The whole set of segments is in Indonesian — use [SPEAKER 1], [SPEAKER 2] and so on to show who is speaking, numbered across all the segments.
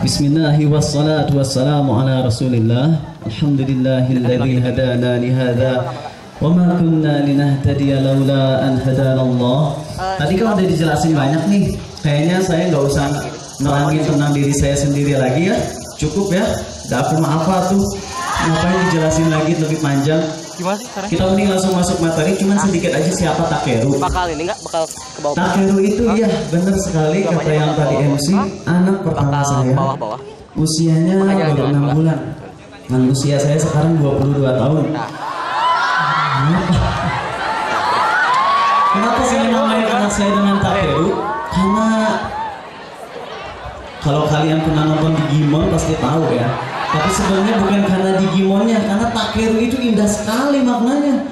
[SPEAKER 1] Bismillahi wassalatu wassalamu ala rasulillah. Alhamdulillahilladzi hadana lihada wa ma kunna linahtadiya laula an hadana Allah. Tadi kan udah dijelasin banyak nih. Kayaknya saya nggak usah nerangin tentang diri saya sendiri lagi ya. Cukup ya. Udah aku apa tuh. Ngapain dijelasin lagi lebih panjang?
[SPEAKER 2] Gimana sih sekarang?
[SPEAKER 1] Kita mending langsung masuk materi. Cuman sedikit aja siapa Takeru.
[SPEAKER 2] Bakal ini nggak bakal ke bawah.
[SPEAKER 1] Takeru itu ya benar sekali kata yang tadi MC. Anak pertama saya.
[SPEAKER 2] Bawah.
[SPEAKER 1] Usianya baru 6 bulan. Dan usia saya sekarang 22 tahun. Kenapa saya namain anak saya dengan Takeru? Karena kalau kalian pernah nonton Digimon pasti tahu ya. Tapi sebenarnya bukan karena Digimonnya, karena Takeru itu indah sekali maknanya.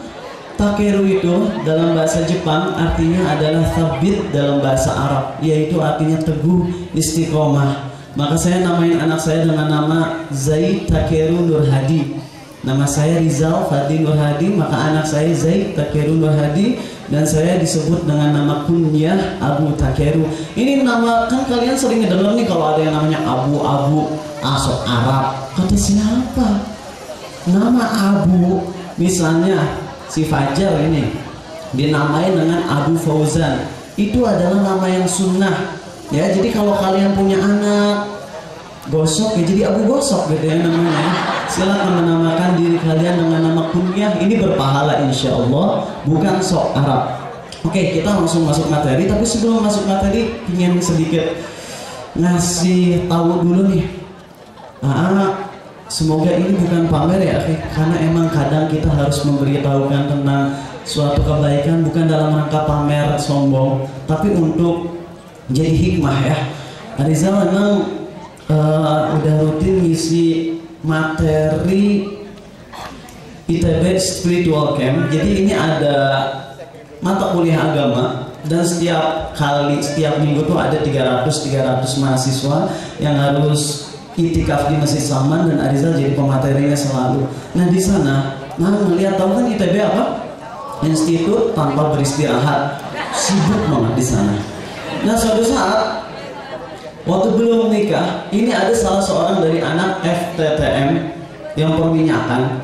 [SPEAKER 1] Takeru itu dalam bahasa Jepang artinya adalah thabit dalam bahasa Arab, yaitu artinya teguh, istiqomah. Maka saya namain anak saya dengan nama Zaid Takeru Nur Hadi. Nama saya Rizal Fadli Nur Hadi, maka anak saya Zaid Takeru Nur Hadi. Dan saya disebut dengan nama kunyah Abu Takeru. Ini nama, kan kalian sering ngedenger nih kalau ada yang namanya Abu asal Arab. Kata siapa? Nama Abu, misalnya si Fajar ini dinamain dengan Abu Fauzan. Itu adalah nama yang sunnah. Ya, jadi kalau kalian punya anak Gosok ya jadi Abu Gosok gitu ya namanya. Silakan menamakan diri kalian dengan nama kunyah. Ini berpahala insya Allah, bukan sok Arab. Oke, kita langsung masuk materi. Tapi sebelum masuk materi, ingin sedikit ngasih tahu dulu nih. Semoga ini bukan pamer ya, karena emang kadang kita harus memberitahukan tentang suatu kebaikan bukan dalam rangka pamer sombong, tapi untuk jadi hikmah ya. Rizal memang udah rutin ngisi materi ITB Spiritual Camp. Jadi ini ada mata kuliah agama dan setiap minggu tuh ada 300 mahasiswa yang harus itikaf di Masjid Salman dan Arizal jadi pematerinya selalu. Nah di sana, melihat tahu kan ITB apa? Institut Tanpa Beristirahat. Sibuk banget di sana. Nah suatu saat waktu belum nikah, ini ada salah seorang dari anak FTTM yang perminyakan.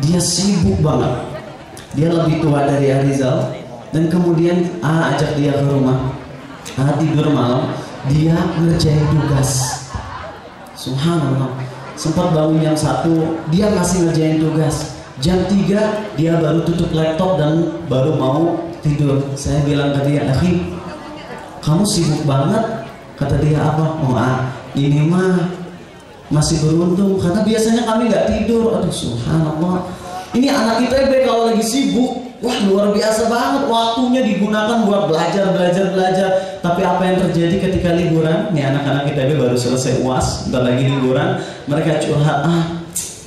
[SPEAKER 1] Dia sibuk banget. Dia lebih tua dari Arizal. Dan kemudian ajak dia ke rumah. Tidur malam, dia ngerjain tugas. Subhanallah. Sempat bangun jam 1, dia masih ngerjain tugas. Jam 3, dia baru tutup laptop dan baru mau tidur. Saya bilang ke dia, "Akhi, kamu sibuk banget." Kata dia, "Apa? Ini mah masih beruntung karena biasanya kami nggak tidur." Aduh subhanallah. Ini anak ITB kalau lagi sibuk, wah luar biasa banget, waktunya digunakan buat belajar. Tapi apa yang terjadi ketika liburan? Nih anak-anak ITB baru selesai UAS, bentar lagi liburan, mereka curhat,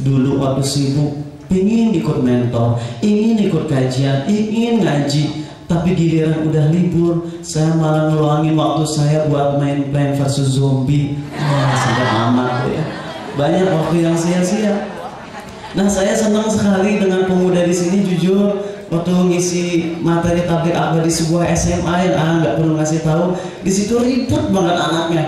[SPEAKER 1] dulu waktu sibuk ingin ikut mentor, ingin ikut kajian, ingin ngaji. Tapi giliran udah libur, saya malah ngeluangin waktu saya buat main Plants vs Zombie. Sedap amat ya. Banyak waktu yang sia-sia. Nah, saya senang sekali dengan pemuda di sini. Jujur, waktu ngisi materi tabligh akbar di sebuah SMA yang nggak perlu ngasih tahu, di situ ribut banget anaknya.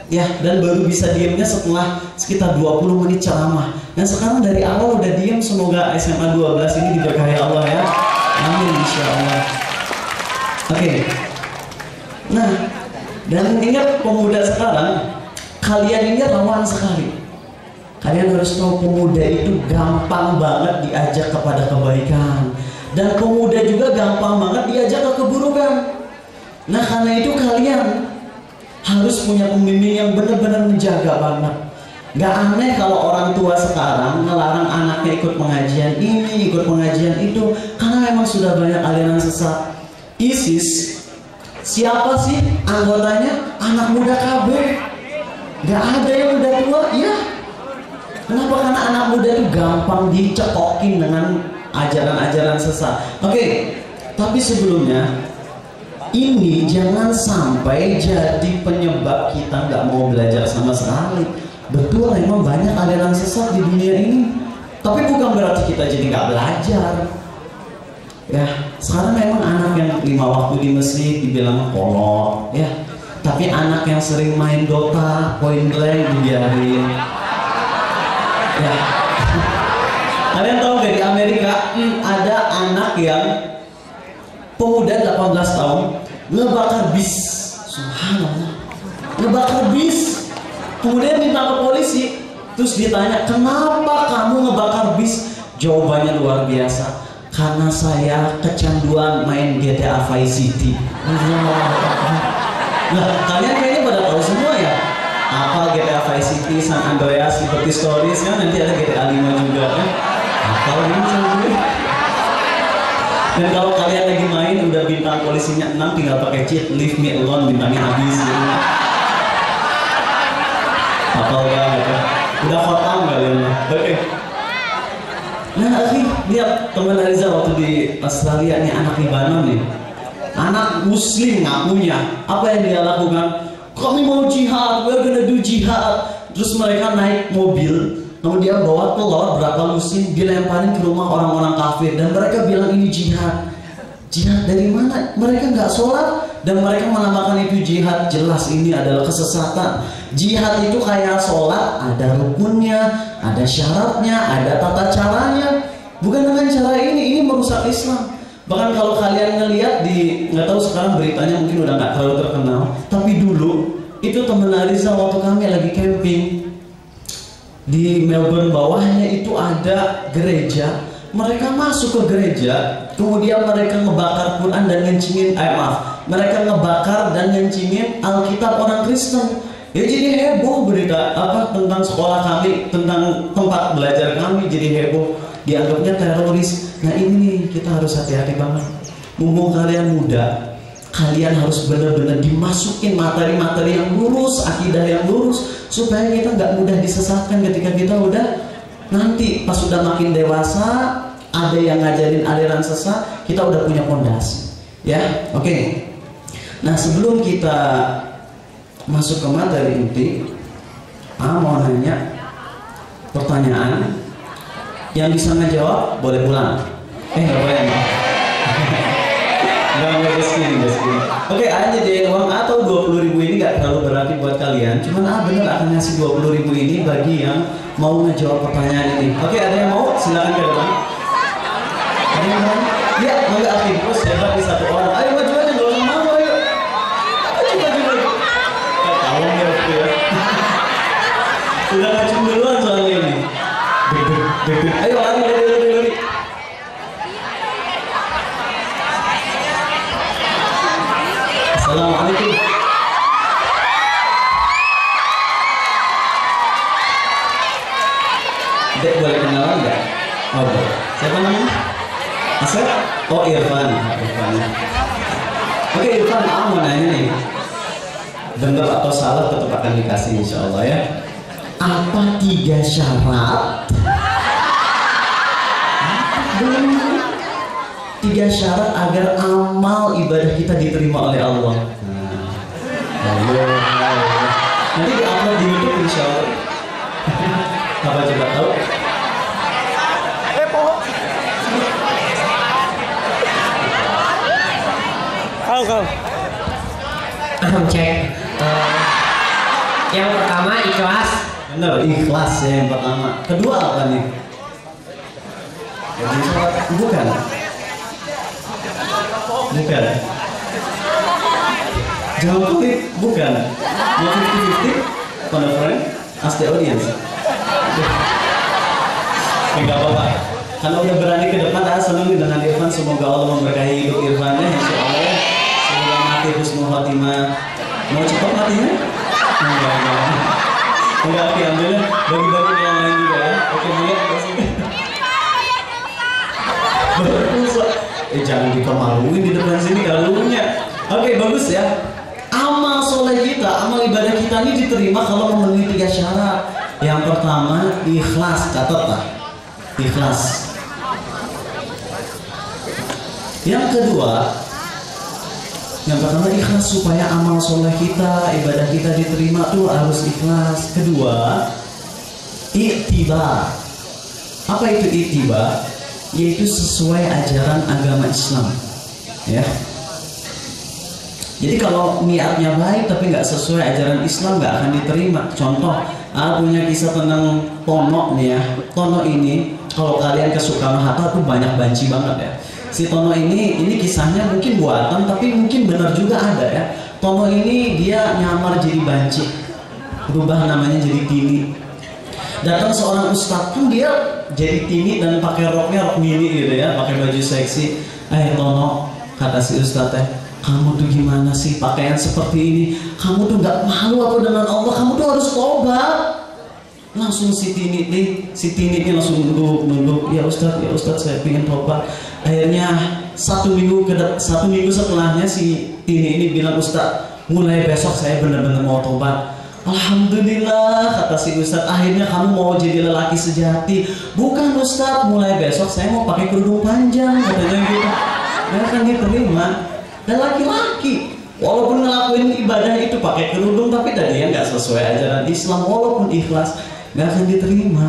[SPEAKER 1] Ya, dan baru bisa diemnya setelah sekitar 20 menit ceramah. Dan sekarang dari awal udah diem. Semoga SMA 12 ini diberkahi Allah ya. Amin insya Allah. Oke. Nah, dan ingat pemuda sekarang, kalian ini rawan sekali. Kalian harus tahu pemuda itu gampang banget diajak kepada kebaikan, dan pemuda juga gampang banget diajak ke keburukan. Nah, karena itu kalian harus punya pembimbing yang benar-benar menjaga banget. Gak aneh kalau orang tua sekarang ngelarang anaknya ikut pengajian ini, ikut pengajian itu, karena memang sudah banyak aliran sesat. ISIS, siapa sih anggotanya? Anak muda KB. Gak ada yang udah tua, iya. Kenapa? Karena anak muda itu gampang dicekokin dengan ajaran-ajaran sesat. Oke, tapi sebelumnya ini jangan sampai jadi penyebab kita nggak mau belajar sama sekali. Betul, memang banyak aliran sesat di dunia ini, tapi bukan berarti kita jadi nggak belajar. Ya, sekarang memang anak yang 5 waktu di masjid dibilang kolot, ya. Tapi anak yang sering main Dota, Point Blank dibiarin. Ya. Kalian tahu gak di Amerika ada anak yang pemuda 18 tahun ngebakar bis. Subhanallah. Ngebakar bis. Kemudian ditangkap polisi. Terus ditanya, kenapa kamu ngebakar bis? Jawabannya luar biasa. Karena saya kecanduan main GTA Vice City. Nah, kalian kayaknya pada tahu semua ya. Apa GTA Vice City, San Andreas, Liberty Stories kan, nanti ada GTA 5 juga kan. Apa ini sih? Dan kalau kalian lagi main udah bintang polisinya 6, tinggal pakai cheat leave me alone, bintangnya habis gitu. Apa gitu. Udah khotam kalian. Oke. Nah, akhi, lihat teman Ariza waktu di Australia nih, anak Libanon nih. Anak muslim ngakunya. Apa yang dia lakukan? Kami mau jihad, we're gonna do jihad. Terus mereka naik mobil, kemudian bawa telur berapa lusin, dilemparin ke rumah orang-orang kafir, dan mereka bilang ini jihad. Jihad dari mana? Mereka nggak sholat dan mereka menamakan itu jihad. Jelas ini adalah kesesatan. Jihad itu kayak sholat, ada rukunnya, ada syaratnya, ada tata caranya. Bukan dengan cara ini merusak Islam. Bahkan kalau kalian ngelihat di, nggak tahu sekarang beritanya mungkin udah nggak terlalu terkenal, tapi dulu itu teman Ariza waktu kami lagi camping di Melbourne, bawahnya itu ada gereja. Mereka masuk ke gereja, kemudian mereka ngebakar Quran dan ngencingin, mereka ngebakar dan ngencingin Alkitab orang Kristen. Ya jadi heboh berita apa tentang sekolah kami, tentang tempat belajar kami, jadi heboh, dianggapnya teroris. Nah ini kita harus hati-hati banget. Mumpung kalian muda, kalian harus benar-benar dimasukin materi-materi yang lurus, akidah yang lurus, supaya kita nggak mudah disesatkan ketika kita udah nanti pas sudah makin dewasa, ada yang ngajarin aliran sesat, kita udah punya fondasi. Ya, oke. Nah sebelum kita masuk ke materi inti, mau nanya pertanyaan, yang bisa ngejawab boleh pulang. Nggak boleh. Nggak segini. Oke, aja deh, uang atau 20.000 ini nggak terlalu berarti buat kalian. Cuman bener akan ngasih 20.000 ini bagi yang mau ngejawab pertanyaan ini. Oke, ada yang mau? Silakan ke depan. Ada yang mau? Ya, mangga aktifus hebat di satu orang. Ayo maju aja, nggak usah malu, ayo. Maju. Tolong ya, ya. Sudah ngacung duluan soalnya ini. Ayo lari. Assalamualaikum. Dek boleh kenalan nggak? Oh boleh. Siapa namanya? Asep? Oh Irfan. Oke Irfan, mau nanya nih. Benar atau salah tetap akan dikasih insya Allah ya. Apa 3 syarat? 3 syarat agar amal ibadah kita diterima oleh Allah. Nanti di-upload di YouTube insya Allah. Apa coba tahu?
[SPEAKER 2] Kau. Cek. Yang pertama ikhlas.
[SPEAKER 1] Benar, ikhlas ya yang pertama. Kedua apa nih? Bukan. Jawab quick, bukan. Mau 50-50? Pada friend? Ask the audience. Enggak apa-apa. Karena udah berani ke depan, senang dengan Irfan. Semoga Allah memberkahi hidup Irfannya, insya Allah ya. Semoga mati husnul khotimah. Mau cepat matinya? Enggak, oke, alhamdulillah. Bagi-bagi yang lain juga ya. Oke, lihat ke sini. Jangan dipermaluin di depan sini kalungnya. Oke, bagus ya. Amal soleh kita, amal ibadah kita ini diterima kalau memenuhi 3 syarat. Yang pertama, ikhlas. Catat lah, ikhlas. Yang kedua, yang pertama ikhlas supaya amal soleh kita, ibadah kita diterima tuh harus ikhlas. Kedua, ittiba. Apa itu ittiba? Yaitu sesuai ajaran agama Islam, ya. Jadi kalau niatnya baik tapi nggak sesuai ajaran Islam nggak akan diterima. Contoh, punya kisah tentang Tono nih ya. Tono ini kalau kalian ke Soekarno-Hatta tuh banyak banci banget ya. Si Tono ini kisahnya mungkin buatan tapi mungkin benar juga ada ya. Tono ini dia nyamar jadi banci, berubah namanya jadi Tini. Datang seorang ustadz kan dia jadi Tini dan pakai roknya rok mini gitu ya, pakai baju seksi. Tono, kata si ustadz, kamu tuh gimana sih pakaian seperti ini? Kamu tuh nggak malu apa dengan Allah? Kamu tuh harus tobat. Langsung si Tini ini langsung nunduk. Ya Ustadz saya ingin tobat. Akhirnya satu minggu setelahnya si Tini ini bilang, Ustadz, mulai besok saya benar-benar mau tobat. Alhamdulillah, kata si Ustadz, akhirnya kamu mau jadi lelaki sejati. Bukan Ustadz, mulai besok saya mau pakai kerudung panjang, katanya gitu. Dia kan diterima. Dan laki-laki walaupun ngelakuin ibadah itu pakai kerudung tapi tadi nggak sesuai ajaran Islam, walaupun ikhlas nggak akan diterima.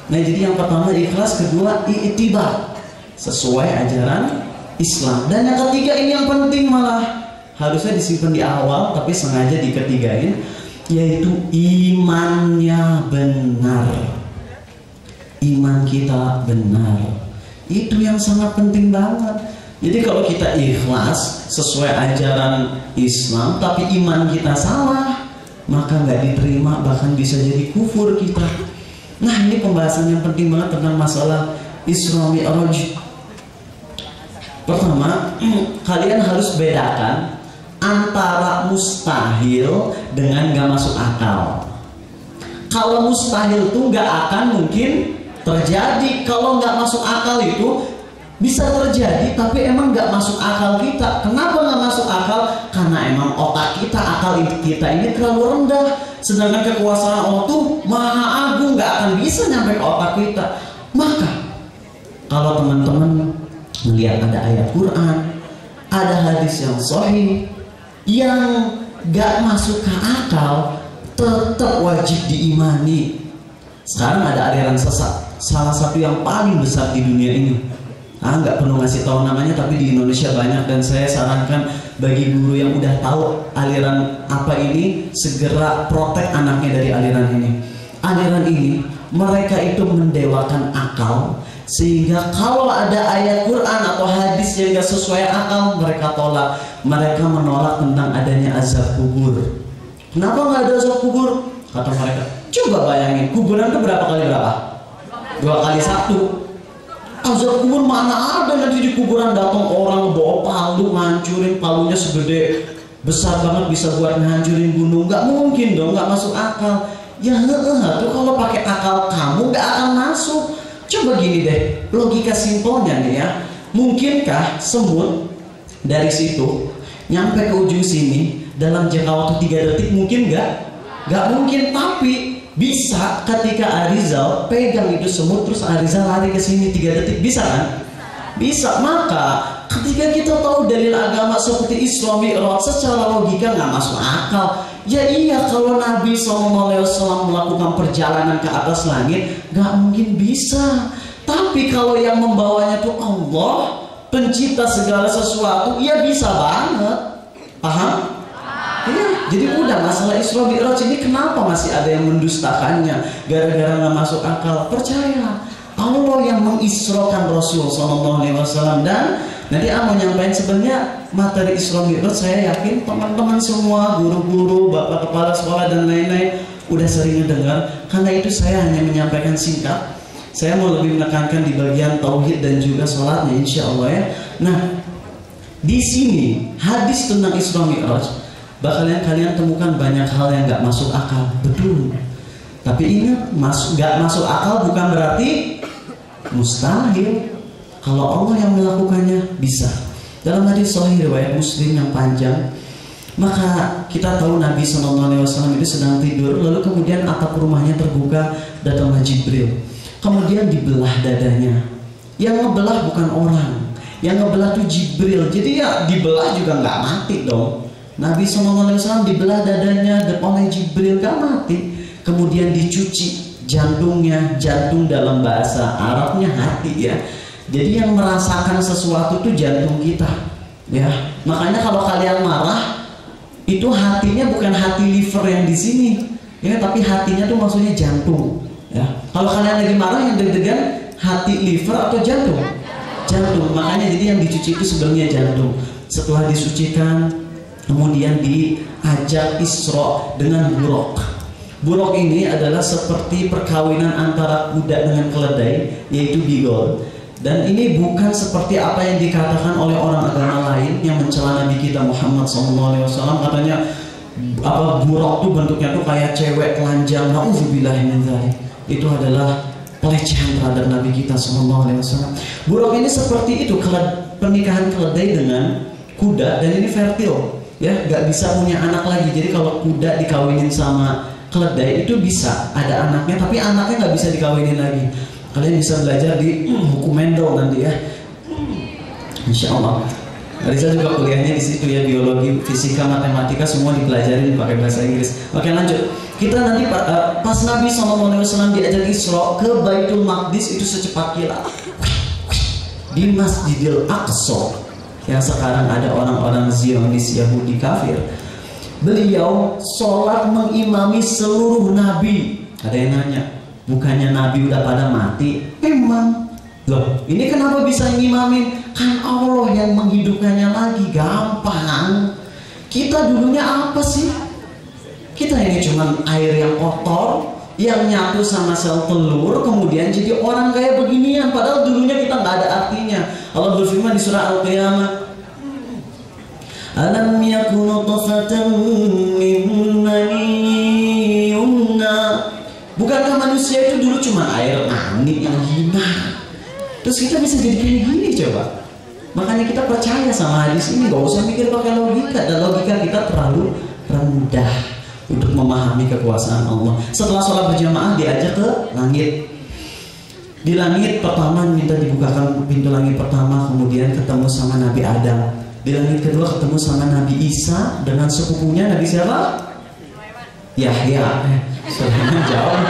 [SPEAKER 1] Nah jadi yang pertama ikhlas, kedua i'tibar, sesuai ajaran Islam. Dan yang ketiga ini yang penting, malah harusnya disimpan di awal tapi sengaja diketigain, yaitu imannya benar. Iman kita benar, itu yang sangat penting banget. Jadi kalau kita ikhlas sesuai ajaran Islam tapi iman kita salah, maka nggak diterima, bahkan bisa jadi kufur kita. Nah ini pembahasan yang penting banget tentang masalah Isra Mi'raj. Pertama, kalian harus bedakan antara mustahil dengan nggak masuk akal. Kalau mustahil itu nggak akan mungkin terjadi. Kalau nggak masuk akal itu bisa terjadi tapi emang nggak masuk akal kita. Kenapa nggak masuk akal? Karena emang otak kita, akal kita ini terlalu rendah. Sedangkan kekuasaan Allah tuh maha agung, nggak akan bisa nyampe ke otak kita. Maka kalau teman-teman melihat ada ayat Quran, ada hadis yang sahih yang nggak masuk ke akal, tetap wajib diimani. Sekarang ada aliran sesat, salah satu yang paling besar di dunia ini. Nggak perlu ngasih tahu namanya, tapi di Indonesia banyak, dan saya sarankan bagi guru yang udah tahu aliran apa ini segera protek anaknya dari aliran ini. Aliran ini mereka itu mendewakan akal, sehingga kalau ada ayat Quran atau hadis yang gak sesuai akal mereka tolak. Mereka menolak tentang adanya azab kubur. Kenapa nggak ada azab kubur? Kata mereka, coba bayangin kuburan itu berapa kali berapa? 2 kali 1. Azab kubur mana ada, nanti di kuburan datang orang bawa palu ngancurin, palunya segede besar banget bisa buat ngancurin gunung. Nggak mungkin dong, nggak masuk akal. Ya tuh kalau pakai akal kamu nggak akan masuk. Coba gini deh, logika simpelnya nih ya, mungkinkah semut dari situ nyampe ke ujung sini dalam jangka waktu 3 detik? Mungkin nggak? Nggak mungkin. Tapi bisa ketika Arizal pegang itu semut terus Arizal lari ke sini 3 detik, bisa kan? Bisa. Maka ketika kita tahu dalil agama seperti Isra Mi'raj, secara logika nggak masuk akal. Ya iya, kalau Nabi SAW melakukan perjalanan ke atas langit nggak mungkin bisa. Tapi kalau yang membawanya itu Allah, pencipta segala sesuatu, ya bisa banget. Paham? Ya, jadi udah masalah Isra Mi'raj ini kenapa masih ada yang mendustakannya gara-gara nggak masuk akal? Percaya Allah yang mengisrokan Rasul SAW. Dan nanti mau nyampain sebenarnya materi Isra Mi'raj, saya yakin teman-teman semua, guru-guru, bapak kepala sekolah dan lain-lain udah sering dengar. Karena itu saya hanya menyampaikan singkat. Saya mau lebih menekankan di bagian tauhid dan juga sholatnya, insya Allah ya. Nah, di sini hadis tentang Isra Mi'raj bakalan kalian temukan banyak hal yang nggak masuk akal, betul. Tapi ingat, nggak masuk akal bukan berarti mustahil. Kalau Allah yang melakukannya bisa. Dalam hadis sahih riwayat Muslim yang panjang, maka kita tahu Nabi SAW itu sedang tidur, lalu kemudian atap rumahnya terbuka, datanglah Jibril, kemudian dibelah dadanya. Yang ngebelah bukan orang, yang ngebelah itu Jibril. Jadi ya dibelah juga nggak mati dong. Nabi SAW dibelah dadanya oleh Jibril, gak mati. Kemudian dicuci jantungnya, jantung dalam bahasa Arabnya hati ya. Jadi yang merasakan sesuatu itu jantung kita ya. Makanya kalau kalian marah, Itu hatinya bukan hati liver yang di sini, ya, tapi hatinya tuh maksudnya jantung. Ya, kalau kalian lagi marah yang deg-degan hati liver atau jantung? Jantung. Makanya jadi yang dicuci itu sebenarnya jantung. Setelah disucikan, kemudian diajak Isra dengan buraq. Buraq ini adalah seperti perkawinan antara kuda dengan keledai, yaitu bigol. Dan ini bukan seperti apa yang dikatakan oleh orang agama lain yang mencela Nabi kita Muhammad SAW. Katanya apa buraq itu bentuknya tuh kayak cewek telanjang. Nauzubillah min dzalik. Itu adalah pelecehan terhadap Nabi kita SAW. Buraq ini seperti itu, pernikahan keledai dengan kuda, dan ini fertil, ya, nggak bisa punya anak lagi. Jadi kalau kuda dikawinin sama keledai itu bisa ada anaknya, tapi anaknya nggak bisa dikawinin lagi. Kalian bisa belajar di hukum Mendel nanti ya, Insya Allah. Risa juga kuliahnya di situ ya, biologi, fisika, matematika semua dipelajarin pakai bahasa Inggris. Oke, lanjut. Kita nanti pas Nabi SAW diajak Isra ke Baitul Maqdis itu secepat kilat di Masjidil Aqsa yang sekarang ada orang-orang Zionis Yahudi kafir. Beliau sholat mengimami seluruh nabi. Ada yang nanya, bukannya nabi udah pada mati? Emang loh, ini kenapa bisa ngimamin? Kan Allah yang menghidupkannya lagi. Gampang. Kita dulunya apa sih? Kita ini cuma air yang kotor yang nyatu sama sel telur, kemudian jadi orang kayak beginian. Padahal dulunya kita nggak ada artinya. Allah berfirman di surah Al-Qiyamah, alam yakunu nutfatan min mani yumna. Bukankah manusia itu dulu cuma air mani yang hina? Terus kita bisa jadi kayak gini coba. Makanya kita percaya sama hadis ini, gak usah mikir pakai logika. Dan logika kita terlalu rendah untuk memahami kekuasaan Allah. Setelah sholat berjamaah diajak ke langit. Di langit pertama minta dibukakan pintu langit pertama, kemudian ketemu sama Nabi Adam. Di langit kedua ketemu sama Nabi Isa dengan sepupunya Nabi siapa? Yahya. Soalnya jauh.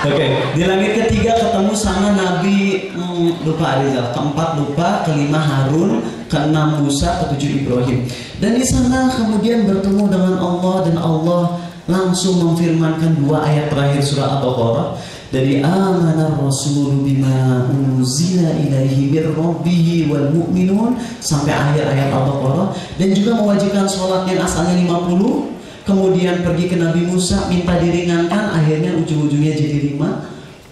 [SPEAKER 1] Oke, di langit ketiga ketemu sama Nabi lupa Arizal, keempat lupa, kelima Harun, keenam Musa, ketujuh Ibrahim. Dan di sana kemudian bertemu dengan Allah, dan Allah langsung memfirmankan dua ayat terakhir surah Al-Baqarah, dari amanar rasulu bima unzila ilaihi mir rabbihi wal mu'minun sampai akhir ayat Al-Baqarah, dan juga mewajibkan sholat yang asalnya 50. Kemudian pergi ke Nabi Musa minta diringankan, akhirnya ujung-ujungnya jadi 5.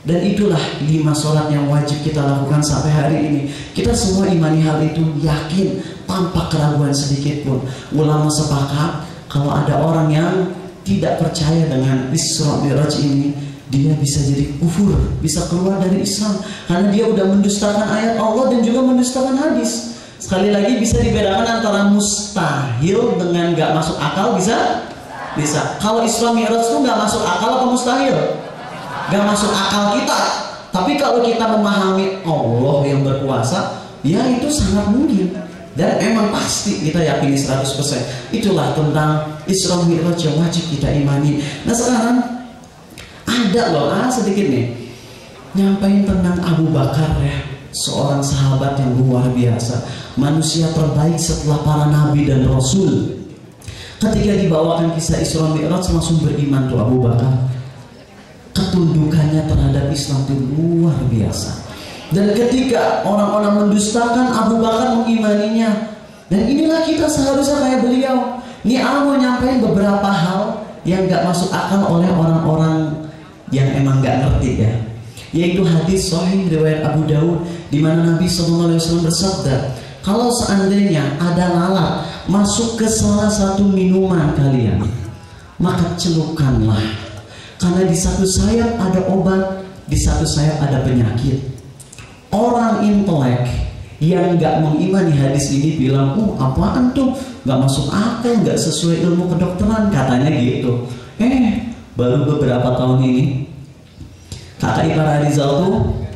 [SPEAKER 1] Dan itulah 5 sholat yang wajib kita lakukan sampai hari ini. Kita semua imani hal itu, yakin tanpa keraguan sedikit pun. Ulama sepakat kalau ada orang yang tidak percaya dengan Isra Mi'raj ini, dia bisa jadi kufur, bisa keluar dari Islam, karena dia udah mendustakan ayat Allah dan juga mendustakan hadis. Sekali lagi bisa dibedakan antara mustahil dengan gak masuk akal. Bisa. Kalau Isra Mi'raj itu nggak masuk akal apa mustahil? Nggak masuk akal kita. Tapi kalau kita memahami Allah yang berkuasa, ya itu sangat mungkin. Dan emang pasti kita yakini 100%. Itulah tentang Isra Mi'raj yang wajib kita imani. Nah sekarang ada loh, sedikit nih, nyampain tentang Abu Bakar ya, seorang sahabat yang luar biasa, manusia terbaik setelah para nabi dan rasul. Ketika dibawakan kisah Isra Mi'raj langsung beriman tuh Abu Bakar. Ketundukannya terhadap Islam itu luar biasa. Dan ketika orang-orang mendustakan, Abu Bakar mengimaninya. Dan inilah kita seharusnya kayak beliau. Ini mau nyampein beberapa hal yang gak masuk akal oleh orang-orang yang emang gak ngerti ya. Yaitu hadis sahih riwayat Abu Daud, di mana Nabi SAW bersabda, kalau seandainya ada lalat masuk ke salah satu minuman kalian, maka celupkanlah, karena di satu sayap ada obat, di satu sayap ada penyakit. Orang intelek yang nggak mengimani hadis ini bilang, apaan tuh, nggak masuk akal, nggak sesuai ilmu kedokteran, katanya gitu. Baru beberapa tahun ini kakak ipar Arizal tuh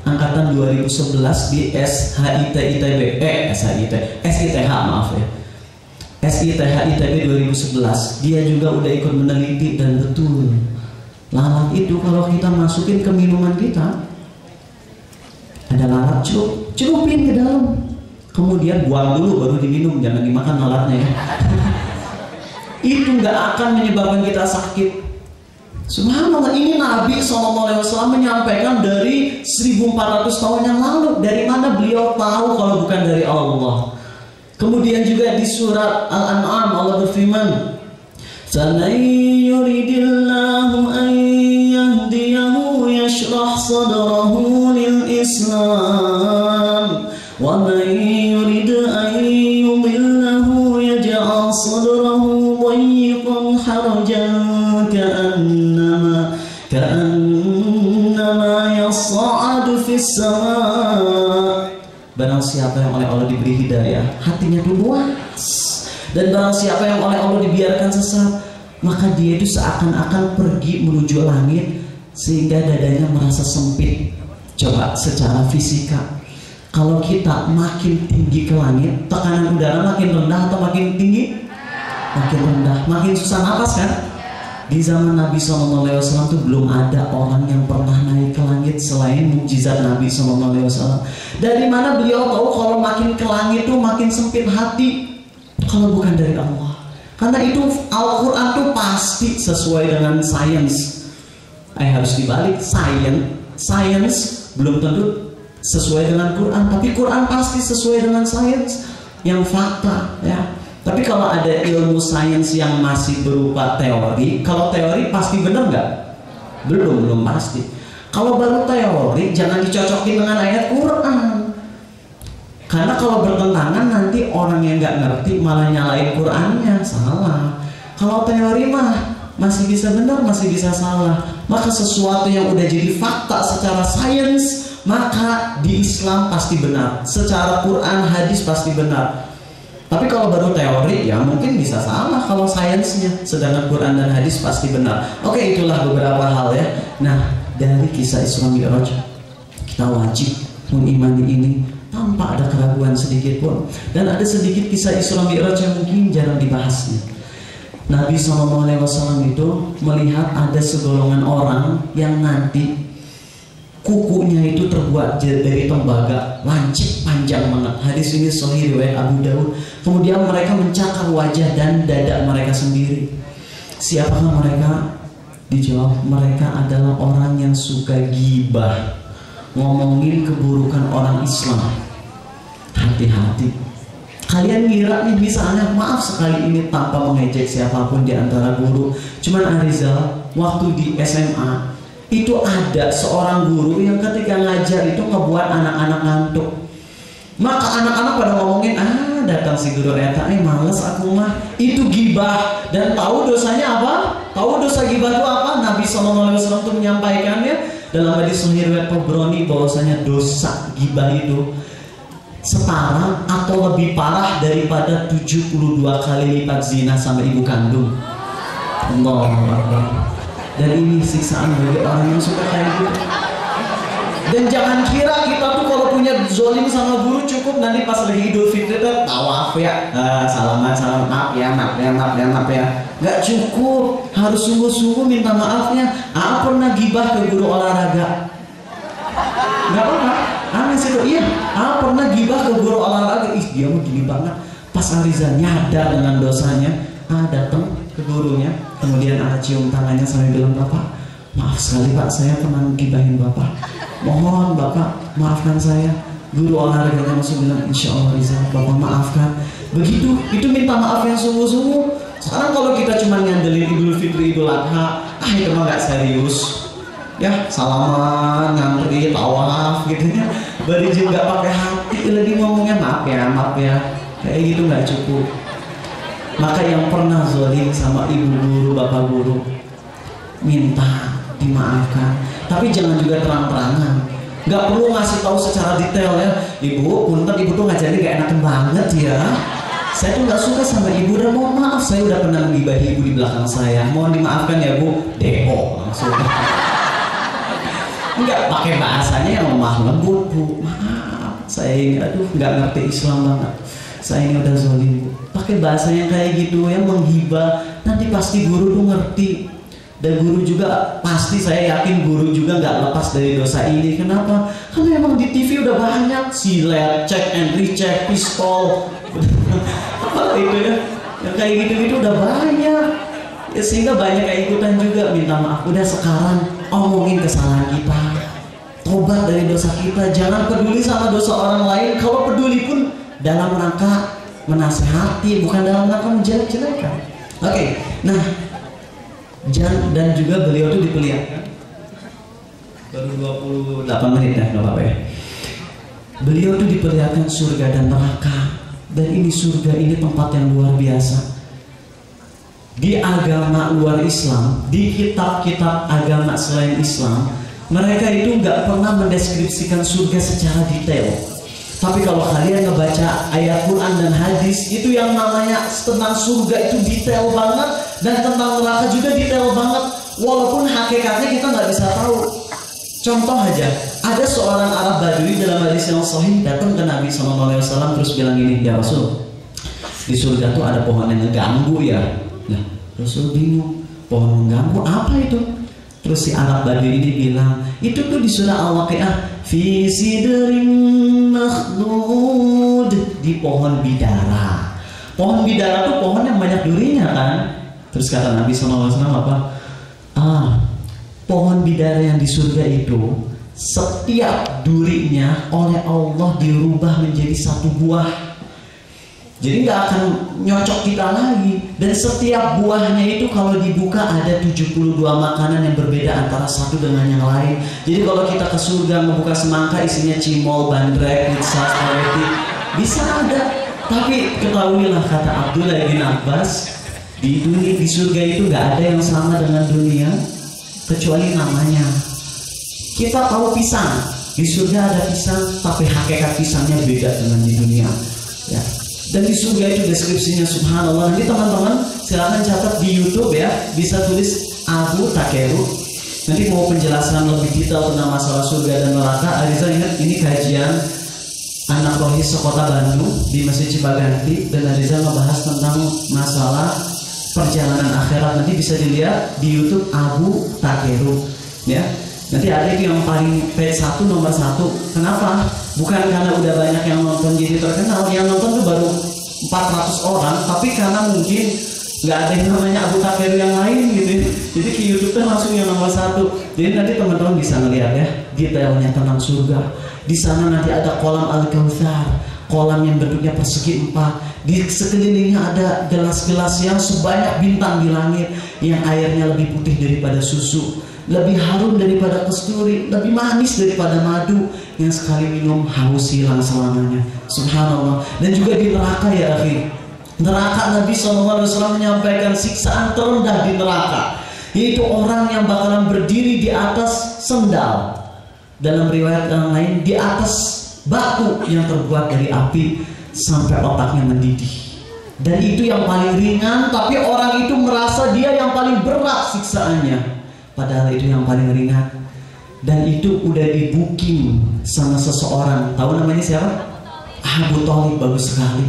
[SPEAKER 1] angkatan 2011 di SITH maaf ya, SITH ITB 2011. Dia juga udah ikut meneliti, dan betul lalat itu kalau kita masukin ke minuman kita, ada lalat celupin ke dalam. kemudian buang dulu baru diminum, jangan dimakan lalatnya ya. Itu nggak akan menyebabkan kita sakit. Subhanallah, ini Nabi SAW menyampaikan dari 1400 tahun yang lalu. Dari mana beliau tahu kalau bukan dari Allah? Kemudian juga di surat Al-An'am Allah berfirman, فَمَنْ يُرِدِ اللَّهُ أَنْ يَهْدِيَهُ يَشْرَحْ صَدْرَهُ لِلْإِسْلَامِ وَمَنْ يُرِدْ أَنْ يُضِلَّهُ يَجْعَلْ صَدْرَهُ ضَيِّقًا حَرَجًا كَأَنَّمَا يَصَّعَّدُ فِي السَّمَاءِ. Barang siapa yang oleh Allah diberi hidayah, hatinya itu luas. Dan barang siapa yang oleh Allah dibiarkan sesat, maka dia itu seakan-akan pergi menuju langit sehingga dadanya merasa sempit. Coba secara fisika, kalau kita makin tinggi ke langit, tekanan udara makin rendah atau makin tinggi? Makin rendah, makin susah napas kan? Di zaman Nabi SAW itu belum ada orang yang pernah naik ke langit selain mukjizat Nabi SAW. Dari mana beliau tahu kalau makin ke langit itu makin sempit hati? Kalau bukan dari Allah. Karena itu Al-Quran itu pasti sesuai dengan sains. Harus dibalik, sains belum tentu sesuai dengan Quran, tapi Quran pasti sesuai dengan sains yang fakta ya. Tapi kalau ada ilmu sains yang masih berupa teori, kalau teori pasti benar nggak? Belum pasti. Kalau baru teori jangan dicocokin dengan ayat Quran. Karena kalau bertentangan nanti orang yang nggak ngerti malah nyalain Qurannya, salah. Kalau teori mah masih bisa benar, masih bisa salah. Maka sesuatu yang udah jadi fakta secara sains, maka di Islam pasti benar. Secara Quran, hadis pasti benar. Tapi kalau baru teori ya mungkin bisa salah kalau sainsnya. Sedangkan Quran dan hadis pasti benar. Oke, itulah beberapa hal ya. Nah, dari kisah Isra Mi'raj kita wajib mengimani ini tanpa ada keraguan sedikit pun. Dan ada sedikit kisah Isra Mi'raj yang mungkin jarang dibahasnya. Nabi SAW itu melihat ada segolongan orang yang nanti kukunya itu terbuat dari tembaga, lancip panjang banget. Hadis ini sahih riwayat Abu Daud. Kemudian mereka mencakar wajah dan dada mereka sendiri. Siapakah mereka? Dijawab, mereka adalah orang yang suka gibah, ngomongin keburukan orang Islam. Hati-hati. Kalian ngira nih misalnya, maaf sekali ini tanpa mengejek siapapun di antara guru, cuman Arizal waktu di SMA itu ada seorang guru yang ketika ngajar itu ngebuat anak-anak ngantuk. Maka anak-anak pada ngomongin, datang si guru eta, males aku mah. Itu gibah. Dan tahu dosanya apa? Tahu dosa gibah itu apa? Nabi SAW itu menyampaikannya dalam hadis sahih riwayat Tabrani bahwasanya dosa gibah itu setara atau lebih parah daripada 72 kali lipat zina sama ibu kandung. Allahu Akbar. Dan ini siksaan bagi orang yang suka kayak gitu. Dan jangan kira kita tuh kalau punya zolim sama guru cukup nanti pas lagi Idul Fitri tuh tawaf ya, salaman maaf ya. Nggak cukup, harus sungguh-sungguh minta maafnya. Pernah gibah ke guru olahraga? Nggak pernah. Aneh sih tuh, iya. Pernah gibah ke guru olahraga? Dia mau gini banget. Pas Ariza nyadar dengan dosanya, datang ke gurunya, kemudian cium tangannya sambil bilang, Bapak, maaf sekali Pak, saya pernah gibahin Bapak. Mohon Bapak maafkan saya. Guru olahraganya langsung bilang, Insya Allah Riza, Bapak maafkan. Begitu, itu minta maaf yang sungguh-sungguh. Sekarang kalau kita cuma ngandelin Idul Fitri, Idul Adha, itu mah gak serius. Ya, salaman, ngantri, tawaf gitu ya. Bari juga pakai hati, lagi ngomongnya maaf ya. Kayak gitu nggak cukup. Maka yang pernah zolim sama ibu guru, bapak guru, minta dimaafkan. Tapi jangan juga terang-terangan. Nggak perlu ngasih tahu secara detail ya. Ibu, punten ibu tuh ngajarin gak enak banget ya. Saya tuh nggak suka sama ibu dan mohon maaf saya udah pernah menggibahi ibu di belakang saya. Mohon dimaafkan ya Bu. Depo langsung. Enggak pakai bahasanya yang lemah lembut Bu. Maaf, saya nggak ngerti Islam banget. Saya ini udah zolim Bu. Pakai bahasa yang kayak gitu yang menghibah. Nanti pasti guru tuh ngerti. Dan guru juga pasti, saya yakin guru juga nggak lepas dari dosa ini. Kenapa? Karena emang di TV udah banyak silet, check and recheck, pistol, apa itu ya, yang kayak gitu-gitu udah banyak. Ya, sehingga banyak yang ikutan juga minta maaf. Udah sekarang omongin kesalahan kita, tobat dari dosa kita, jangan peduli sama dosa orang lain. Kalau peduli pun dalam rangka menasehati, bukan dalam rangka menjelek-jelekan. Oke, nah dan juga beliau itu diperlihatkan baru 28 menit ya, nggak apa-apa ya. Beliau itu diperlihatkan surga dan neraka, dan ini surga ini tempat yang luar biasa. Di agama luar Islam, di kitab-kitab agama selain Islam, mereka itu nggak pernah mendeskripsikan surga secara detail. Tapi kalau kalian ngebaca ayat Quran dan hadis, itu yang namanya tentang surga itu detail banget, dan tentang neraka juga detail banget. Walaupun hakikatnya kita nggak bisa tahu. Contoh aja, ada seorang Arab Badui dalam hadis yang sahih datang ke Nabi SAW terus bilang gini, ya Rasul, di surga tuh ada pohon yang ngeganggu ya. Nah, Rasul bingung, pohon mengganggu apa itu? Terus si Arab Badui ini bilang, itu tuh di surah Al-Waqiah, fi sidrin makhdud, di pohon bidara. Pohon bidara tuh pohon yang banyak durinya kan? Terus kata Nabi SAW apa? Pohon bidara yang di surga itu, setiap durinya oleh Allah dirubah menjadi satu buah. Jadi nggak akan nyocok kita lagi. Dan setiap buahnya itu kalau dibuka ada 72 makanan yang berbeda antara satu dengan yang lain. Jadi kalau kita ke surga membuka semangka isinya cimol, bandrek, pizza, spaghetti, bisa ada. Tapi ketahuilah, kata Abdullah bin Abbas, di dunia, di surga itu nggak ada yang sama dengan dunia kecuali namanya. Kita tahu pisang, di surga ada pisang, tapi hakikat pisangnya beda dengan di dunia. Ya. Dan di surga itu deskripsinya subhanallah. Nanti teman-teman silahkan catat di YouTube ya, bisa tulis Abu Takeru. Nanti mau penjelasan lebih detail tentang masalah surga dan neraka. Ariza ingat ini kajian anak rohis sekota Bandung di Masjid Cipaganti, dan Ariza ngebahas tentang masalah perjalanan akhirat. Nanti bisa dilihat di YouTube Abu Takeru ya. Nanti ada yang paling page 1 nomor 1. Kenapa? Bukan karena udah banyak yang nonton jadi terkenal. Yang nonton tuh baru 400 orang, tapi karena mungkin nggak ada yang namanya Abu Takeru yang lain gitu. Jadi ke YouTube tuh langsung yang nomor 1. Jadi nanti teman-teman bisa ngeliat ya detailnya tentang surga. Di sana nanti ada kolam Al-Kautsar, kolam yang bentuknya persegi 4. Di sekelilingnya ada gelas-gelas yang sebanyak bintang di langit, yang airnya lebih putih daripada susu, lebih harum daripada kasturi, lebih manis daripada madu, yang sekali minum haus hilang selamanya. Subhanallah. Dan juga di neraka ya akhi, neraka Nabi SAW menyampaikan siksaan terendah di neraka, yaitu orang yang bakalan berdiri di atas sendal, dalam riwayat yang lain di atas batu yang terbuat dari api sampai otaknya mendidih. Dan itu yang paling ringan, tapi orang itu merasa dia yang paling berat siksaannya, padahal itu yang paling ringan. Dan itu udah di booking sama seseorang. Tahu namanya siapa? Abu Thalib. Bagus sekali.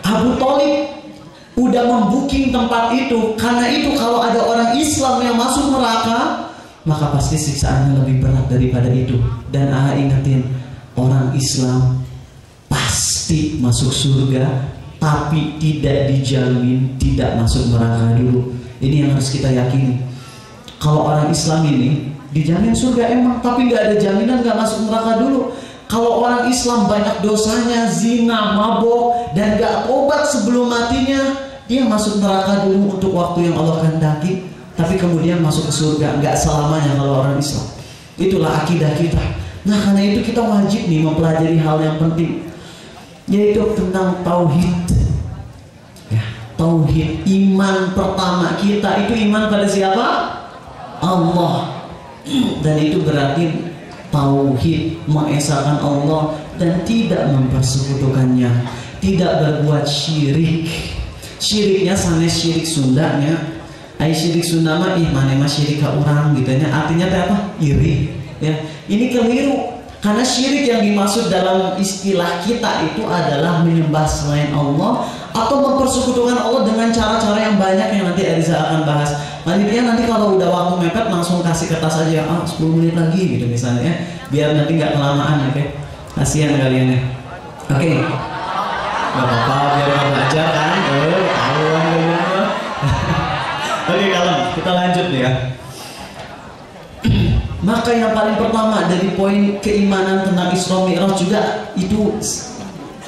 [SPEAKER 1] Abu Thalib udah membooking tempat itu. Karena itu kalau ada orang Islam yang masuk neraka, maka pasti siksaannya lebih berat daripada itu. Dan ingetin, orang Islam pasti masuk surga, tapi tidak dijamin tidak masuk neraka dulu. Ini yang harus kita yakini. Kalau orang Islam ini dijamin surga emang, tapi nggak ada jaminan nggak masuk neraka dulu. Kalau orang Islam banyak dosanya, zina, mabok, dan nggak tobat sebelum matinya, dia masuk neraka dulu untuk waktu yang Allah kehendaki, tapi kemudian masuk ke surga. Nggak selamanya kalau orang Islam. Itulah akidah kita. Nah, karena itu kita wajib nih mempelajari hal yang penting, yaitu tentang tauhid. Ya, tauhid, iman pertama kita itu iman pada siapa? Allah. Dan itu berarti tauhid, mengesahkan Allah dan tidak mempersekutukannya, tidak berbuat syirik. Syiriknya sanes syirik Sundanya, syirik Sunda mah mana mah syirik ka urang gitu nya, artinya teh apa? Iri. Ya, ini keliru. Karena syirik yang dimaksud dalam istilah kita itu adalah menyembah selain Allah atau mempersekutukan Allah dengan cara-cara yang banyak yang nanti Ariza akan bahas. Panitia nanti kalau udah waktu mepet langsung kasih kertas aja, 10 menit lagi gitu misalnya ya, biar nanti nggak kelamaan, oke? Kasihan kalian ya. Oke, nggak apa-apa, biar nggak belajar kan? Tahuan dulu. Oke, kalau kita lanjut ya. Maka yang paling pertama dari poin keimanan tentang Isra Mi'raj juga itu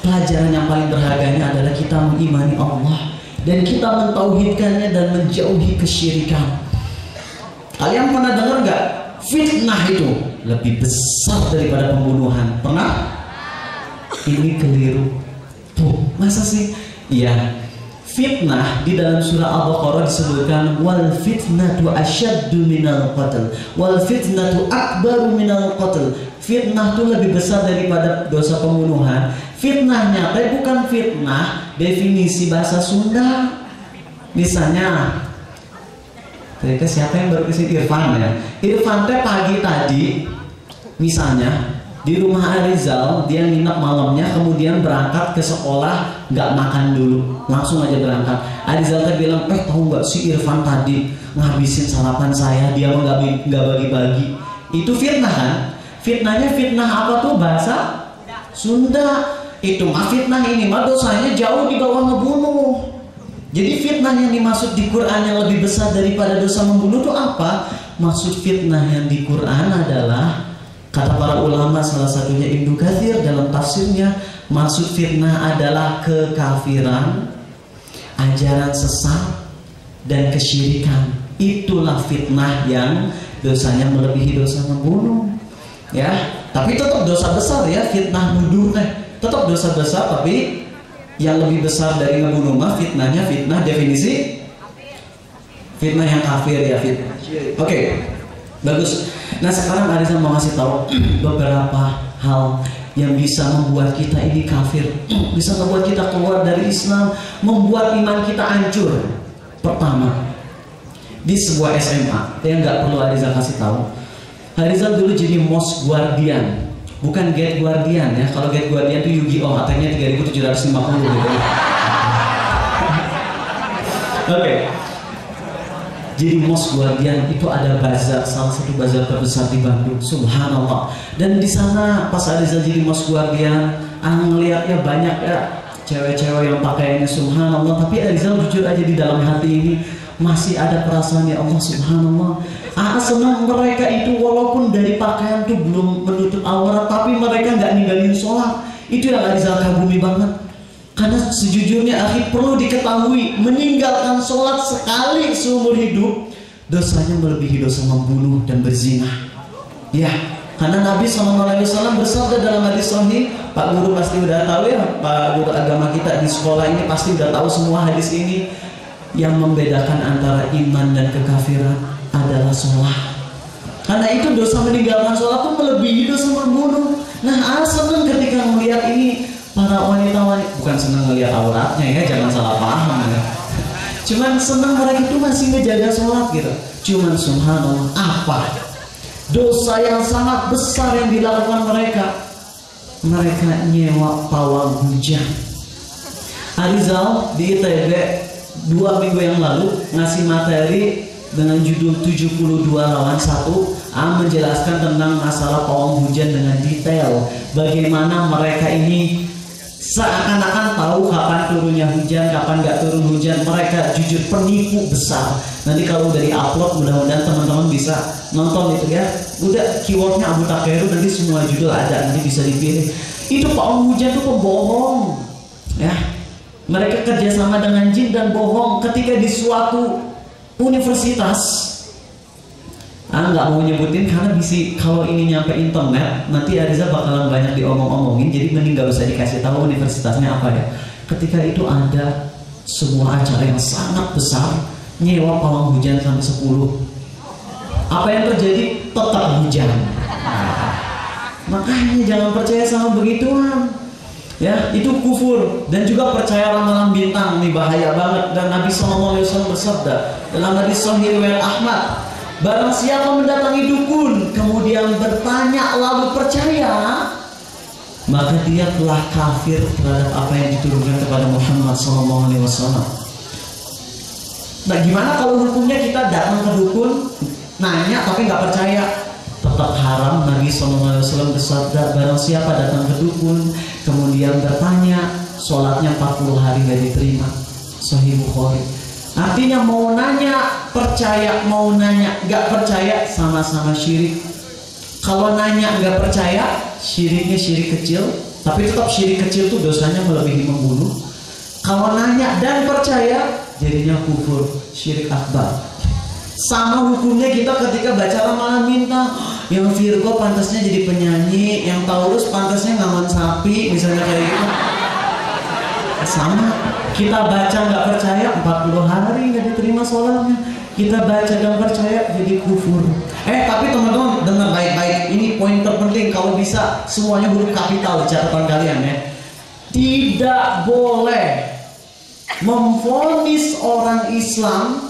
[SPEAKER 1] pelajaran yang paling berharganya adalah kita mengimani Allah dan kita mentauhidkannya dan menjauhi kesyirikan. Kalian pernah dengar nggak fitnah itu lebih besar daripada pembunuhan? Pernah? Ini keliru. Tuh, masa sih? Iya. Fitnah di dalam surah Al-Baqarah disebutkan wal fitnatu asyaddu minal qatl wal fitnatu akbaru minal qatl. Fitnah itu lebih besar daripada dosa pembunuhan. Fitnahnya tapi bukan fitnah definisi bahasa Sunda. Misalnya, mereka siapa yang baru kesini? Irfan ya. Irfan teh pagi tadi, misalnya di rumah Arizal, dia nginep malamnya, kemudian berangkat ke sekolah, nggak makan dulu, langsung aja berangkat. Arizal teh bilang, tahu nggak si Irfan tadi ngabisin sarapan saya, dia nggak bagi-bagi. Itu fitnah kan? Fitnahnya fitnah apa tuh bahasa Sunda? Itu mah fitnah, ini mah dosanya jauh di bawah ngebunuh. Jadi fitnah yang dimaksud di Quran yang lebih besar daripada dosa membunuh itu apa? Maksud fitnah yang di Quran adalah, kata para ulama salah satunya Ibnu Katsir dalam tafsirnya, maksud fitnah adalah kekafiran, ajaran sesat dan kesyirikan. Itulah fitnah yang dosanya melebihi dosa membunuh. Ya, tapi tetap dosa besar ya, fitnah nuduh tetap dosa besar, tapi yang lebih besar dari ngebunuh mah fitnahnya fitnah definisi fitnah yang kafir ya, fitnah. Oke, bagus. Nah sekarang Arizal mau ngasih tahu beberapa hal yang bisa membuat kita ini kafir, bisa membuat kita keluar dari Islam, membuat iman kita hancur. Pertama, di sebuah SMA yang nggak perlu Arizal kasih tahu, Arizal dulu jadi Most Guardian, bukan Gate Guardian ya. Kalau Gate Guardian itu Yu-Gi-Oh, ATM-nya 3750 gitu. Oke. Jadi Most Guardian itu ada bazar, salah satu bazar terbesar di Bandung, subhanallah. Dan di sana pas Arizal jadi Most Guardian, ngeliatnya banyak ya cewek-cewek yang pakaiannya subhanallah. Tapi Arizal jujur aja di dalam hati ini masih ada perasaan ya Allah subhanallah. Senang mereka itu walaupun dari pakaian tuh belum menutup aurat, tapi mereka nggak ninggalin sholat. Itu yang Arizal kagumi banget. Karena sejujurnya akhi perlu diketahui, meninggalkan sholat sekali seumur hidup dosanya melebihi dosa membunuh dan berzina. Ya, karena Nabi SAW bersabda dalam hadis sahih, Pak Guru pasti udah tahu ya, Pak Guru agama kita di sekolah ini pasti udah tahu semua hadis ini. Yang membedakan antara iman dan kekafiran adalah sholat. Karena itu dosa meninggalkan sholat itu melebihi dosa membunuh. Nah, senang ketika melihat ini para wanita-wanita, bukan senang melihat auratnya ya, jangan salah paham ya. Cuman senang mereka itu masih menjaga sholat gitu. Cuman subhanallah, apa dosa yang sangat besar yang dilakukan mereka? Mereka nyewa pawang hujan. Arizal di ITB 2 minggu yang lalu ngasih materi dengan judul 72-1 menjelaskan tentang masalah pawang hujan dengan detail, bagaimana mereka ini seakan-akan tahu kapan turunnya hujan, kapan nggak turun hujan. Mereka jujur penipu besar. Nanti kalau udah di-upload mudah-mudahan teman-teman bisa nonton itu ya. Udah keywordnya Abu Takeru, nanti semua judul ada, nanti bisa dipilih. Itu pawang hujan itu pembohong ya. Mereka kerjasama dengan jin dan bohong. Ketika di suatu universitas, nggak mau nyebutin karena kalau ini nyampe internet nanti Arizal bakalan banyak diomong-omongin. Jadi mending nggak usah dikasih tahu universitasnya apa ya. Ketika itu ada sebuah acara yang sangat besar, nyewa pawang hujan sampai 10. Apa yang terjadi? Tetap hujan. Makanya jangan percaya sama begituan. Ya, itu kufur. Dan juga percaya ramalan bintang, ini bahaya banget. Dan Nabi SAW bersabda dalam hadis sahih riwayat Ahmad, barang siapa mendatangi dukun kemudian bertanya lalu percaya, maka dia telah kafir terhadap apa yang diturunkan kepada Muhammad SAW. Nah gimana kalau hukumnya kita datang ke dukun, nanya tapi nggak percaya? Tetap haram. Nabi SAW bersabda, barang siapa datang ke dukun kemudian bertanya, sholatnya 40 hari nggak diterima. Sahih Bukhari. Artinya mau nanya percaya, mau nanya nggak percaya, sama-sama syirik. Kalau nanya nggak percaya, syiriknya syirik kecil, tapi tetap syirik kecil tuh dosanya melebihi membunuh. Kalau nanya dan percaya, jadinya kufur, syirik akbar. Sama hukumnya kita ketika baca ramalan bintang, yang Virgo pantasnya jadi penyanyi, yang Taurus pantasnya ngaman sapi, misalnya kayak gitu. Sama, kita baca nggak percaya 40 hari nggak diterima sholatnya. Kita baca dan percaya jadi kufur. Tapi teman-teman dengar baik-baik, ini poin terpenting. Kalau bisa semuanya huruf kapital di catatan kalian ya. Tidak boleh memvonis orang Islam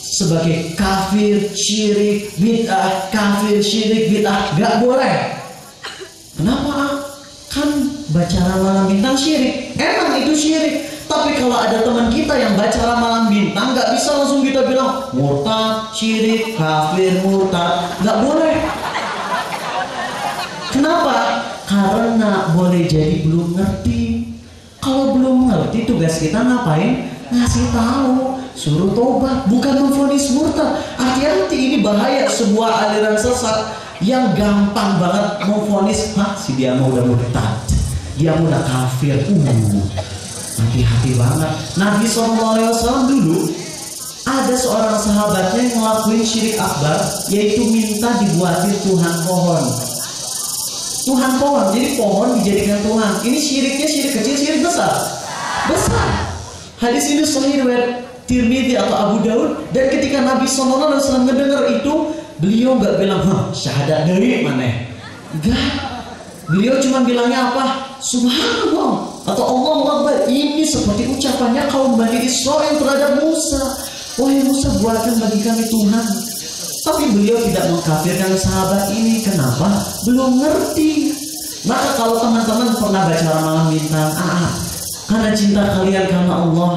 [SPEAKER 1] sebagai kafir, syirik, bid'ah, kafir, syirik, bid'ah, gak boleh. Kenapa? Kan baca ramalan bintang syirik. Emang itu syirik. Tapi kalau ada teman kita yang baca ramalan bintang, gak bisa langsung kita bilang murtad, syirik, kafir, murtad. Gak boleh. Kenapa? Karena boleh jadi belum ngerti. Kalau belum ngerti, tugas kita ngapain? Ngasih tahu, suruh tobat, bukan memvonis murtad. Hati-hati, ini bahaya. Sebuah aliran sesat yang gampang banget memvonis, si dia mau udah murtad, dia mau udah kafir. Hati-hati banget. Nabi SAW dulu ada seorang sahabatnya yang ngelakuin syirik akbar, yaitu minta dibuatin Tuhan pohon. Tuhan pohon, jadi pohon dijadikan Tuhan. Ini syiriknya syirik kecil, syirik besar. Besar. Hadis ini sahih riwayat Tirmidzi atau Abu Daud. Dan ketika Nabi SAW mendengar itu, beliau nggak bilang, syahadat dari mana? Enggak. Beliau cuma bilangnya apa? Subhanallah atau Allahu Akbar. Ini seperti ucapannya kaum Bani Israel terhadap Musa. Wahai Musa, buatkan bagi kami Tuhan. Tapi beliau tidak mengkafirkan sahabat ini. Kenapa? Belum ngerti. Maka kalau teman-teman pernah baca ramalan bintang, karena cinta kalian karena Allah,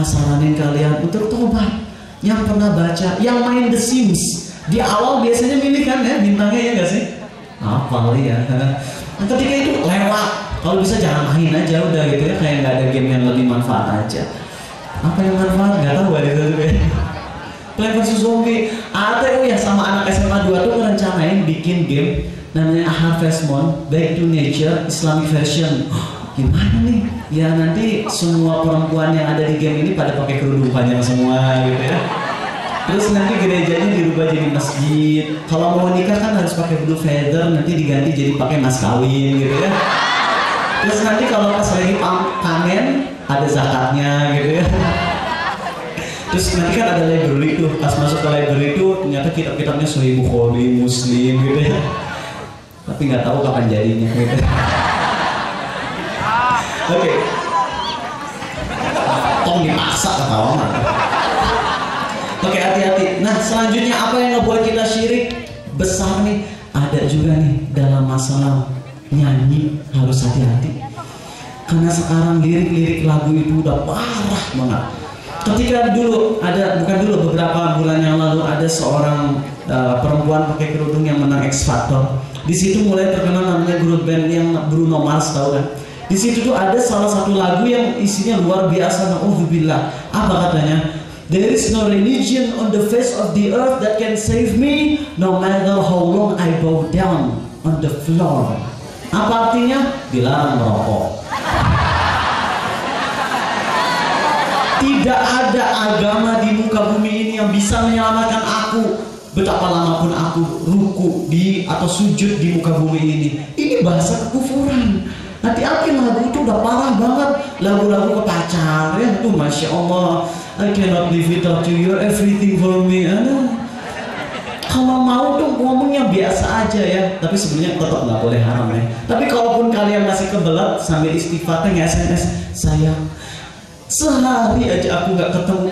[SPEAKER 1] saranin kalian untuk tobat. Yang pernah baca, yang main The Sims, di awal biasanya milih kan ya bintangnya, ya nggak sih? Apa ya? Nah, ketika itu lewat, kalau bisa jangan main aja udah gitu ya, kayak nggak ada game yang lebih manfaat aja. Apa yang manfaat? Nggak tahu ada itu juga. Plants vs Zombie. Ada ya sama anak SMA 2 tuh ngerencanain bikin game namanya Harvest Moon Back to Nature Islamic version. Gimana nih? Ya nanti semua perempuan yang ada di game ini pada pakai kerudung panjang semua gitu ya. Terus nanti gerejanya dirubah jadi masjid. Kalau mau nikah kan harus pakai blue feather, nanti diganti jadi pakai mas kawin gitu ya. Terus nanti kalau pas lagi panen ada zakatnya gitu ya. Terus nanti kan ada library tuh, pas masuk ke library itu ternyata kitab-kitabnya Sahih Bukhari, Muslim gitu ya. Tapi nggak tahu kapan jadinya gitu. Oke. Tong dipaksa ketawa mah. Oke, hati-hati. Nah, selanjutnya apa yang ngebuat kita syirik besar nih? Ada juga nih dalam masalah nyanyi, harus hati-hati. Karena sekarang lirik-lirik lagu itu udah parah banget. Ketika dulu beberapa bulan yang lalu ada seorang perempuan pakai kerudung yang menang X Factor. Di situ mulai terkenal namanya grup band yang Bruno Mars, tahu kan? Di situ tuh ada salah satu lagu yang isinya luar biasa, na'udzubillah. Apa katanya? There is no religion on the face of the earth that can save me, no matter how long I bow down on the floor. Apa artinya? Dilarang merokok. Tidak ada agama di muka bumi ini yang bisa menyelamatkan aku. Betapa lama pun aku ruku di atau sujud di muka bumi ini. Ini bahasa kekufuran. Hati-hati, lagu itu udah parah banget. Lagu-lagu ke pacar ya, tuh Masya Allah, I cannot live without you, you're everything for me. Kalau mau tuh ngomongnya biasa aja ya, tapi sebenarnya tetap nggak boleh haram ya. Tapi kalaupun kalian masih kebelet sambil istighfar nge-SMS, sayang, sehari aja aku nggak ketemu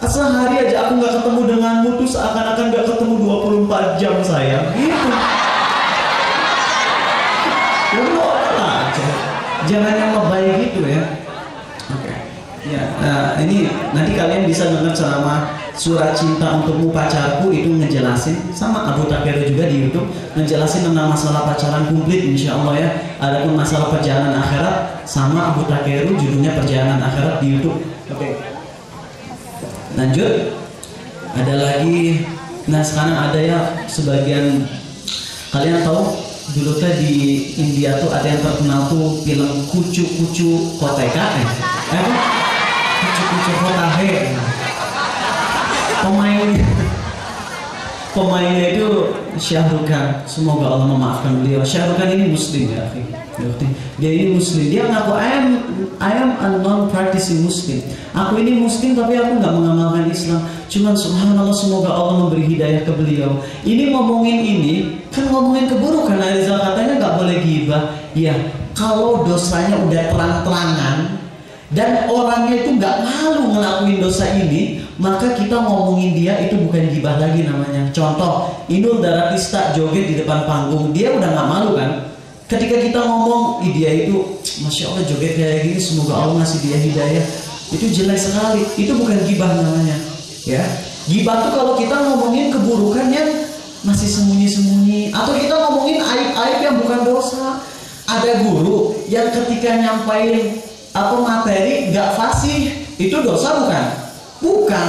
[SPEAKER 1] sehari aja aku nggak ketemu denganmu tuh seakan-akan nggak ketemu 24 jam sayang. Gitu. Jangan yang lebay gitu ya. Oke. Ya, ini nanti kalian bisa dengar ceramah Surat Cinta Untukmu Pacarku, itu ngejelasin, sama Abu Takeru juga di YouTube ngejelasin tentang masalah pacaran komplit insya Allah ya. Adapun masalah perjalanan akhirat sama Abu Takeru, judulnya Perjalanan Akhirat di YouTube. Oke. Lanjut. Ada lagi. Nah sekarang ada ya sebagian kalian tahu dulu tuh di India tuh ada yang terkenal tuh film Kucu-Kucu Koteka Kucu-Kucu Kotahe. Pemainnya itu Shah Rukh Khan, semoga Allah memaafkan beliau. Shah Rukh Khan ini Muslim ya, dia ini Muslim. Dia ngaku I am a non-practicing Muslim. Aku ini Muslim tapi aku nggak mengamalkan Islam. Cuman subhanallah, semoga Allah memberi hidayah ke beliau. Ini ngomongin ini kan ngomongin keburukan. Arizal katanya nggak boleh ghibah. Ya kalau dosanya udah terang-terangan dan orangnya itu nggak malu ngelakuin dosa ini, maka kita ngomongin dia itu bukan gibah lagi namanya. Contoh, Inul Daratista joget di depan panggung, dia udah nggak malu kan? Ketika kita ngomong, dia itu masya Allah joget kayak gini, semoga Allah ngasih dia hidayah, itu jelek sekali. Itu bukan gibah namanya. Ya, gibah tuh kalau kita ngomongin keburukan yang masih sembunyi-sembunyi, atau kita ngomongin aib-aib yang bukan dosa. Ada guru yang ketika nyampain atau materi nggak fasih, itu dosa bukan? Bukan.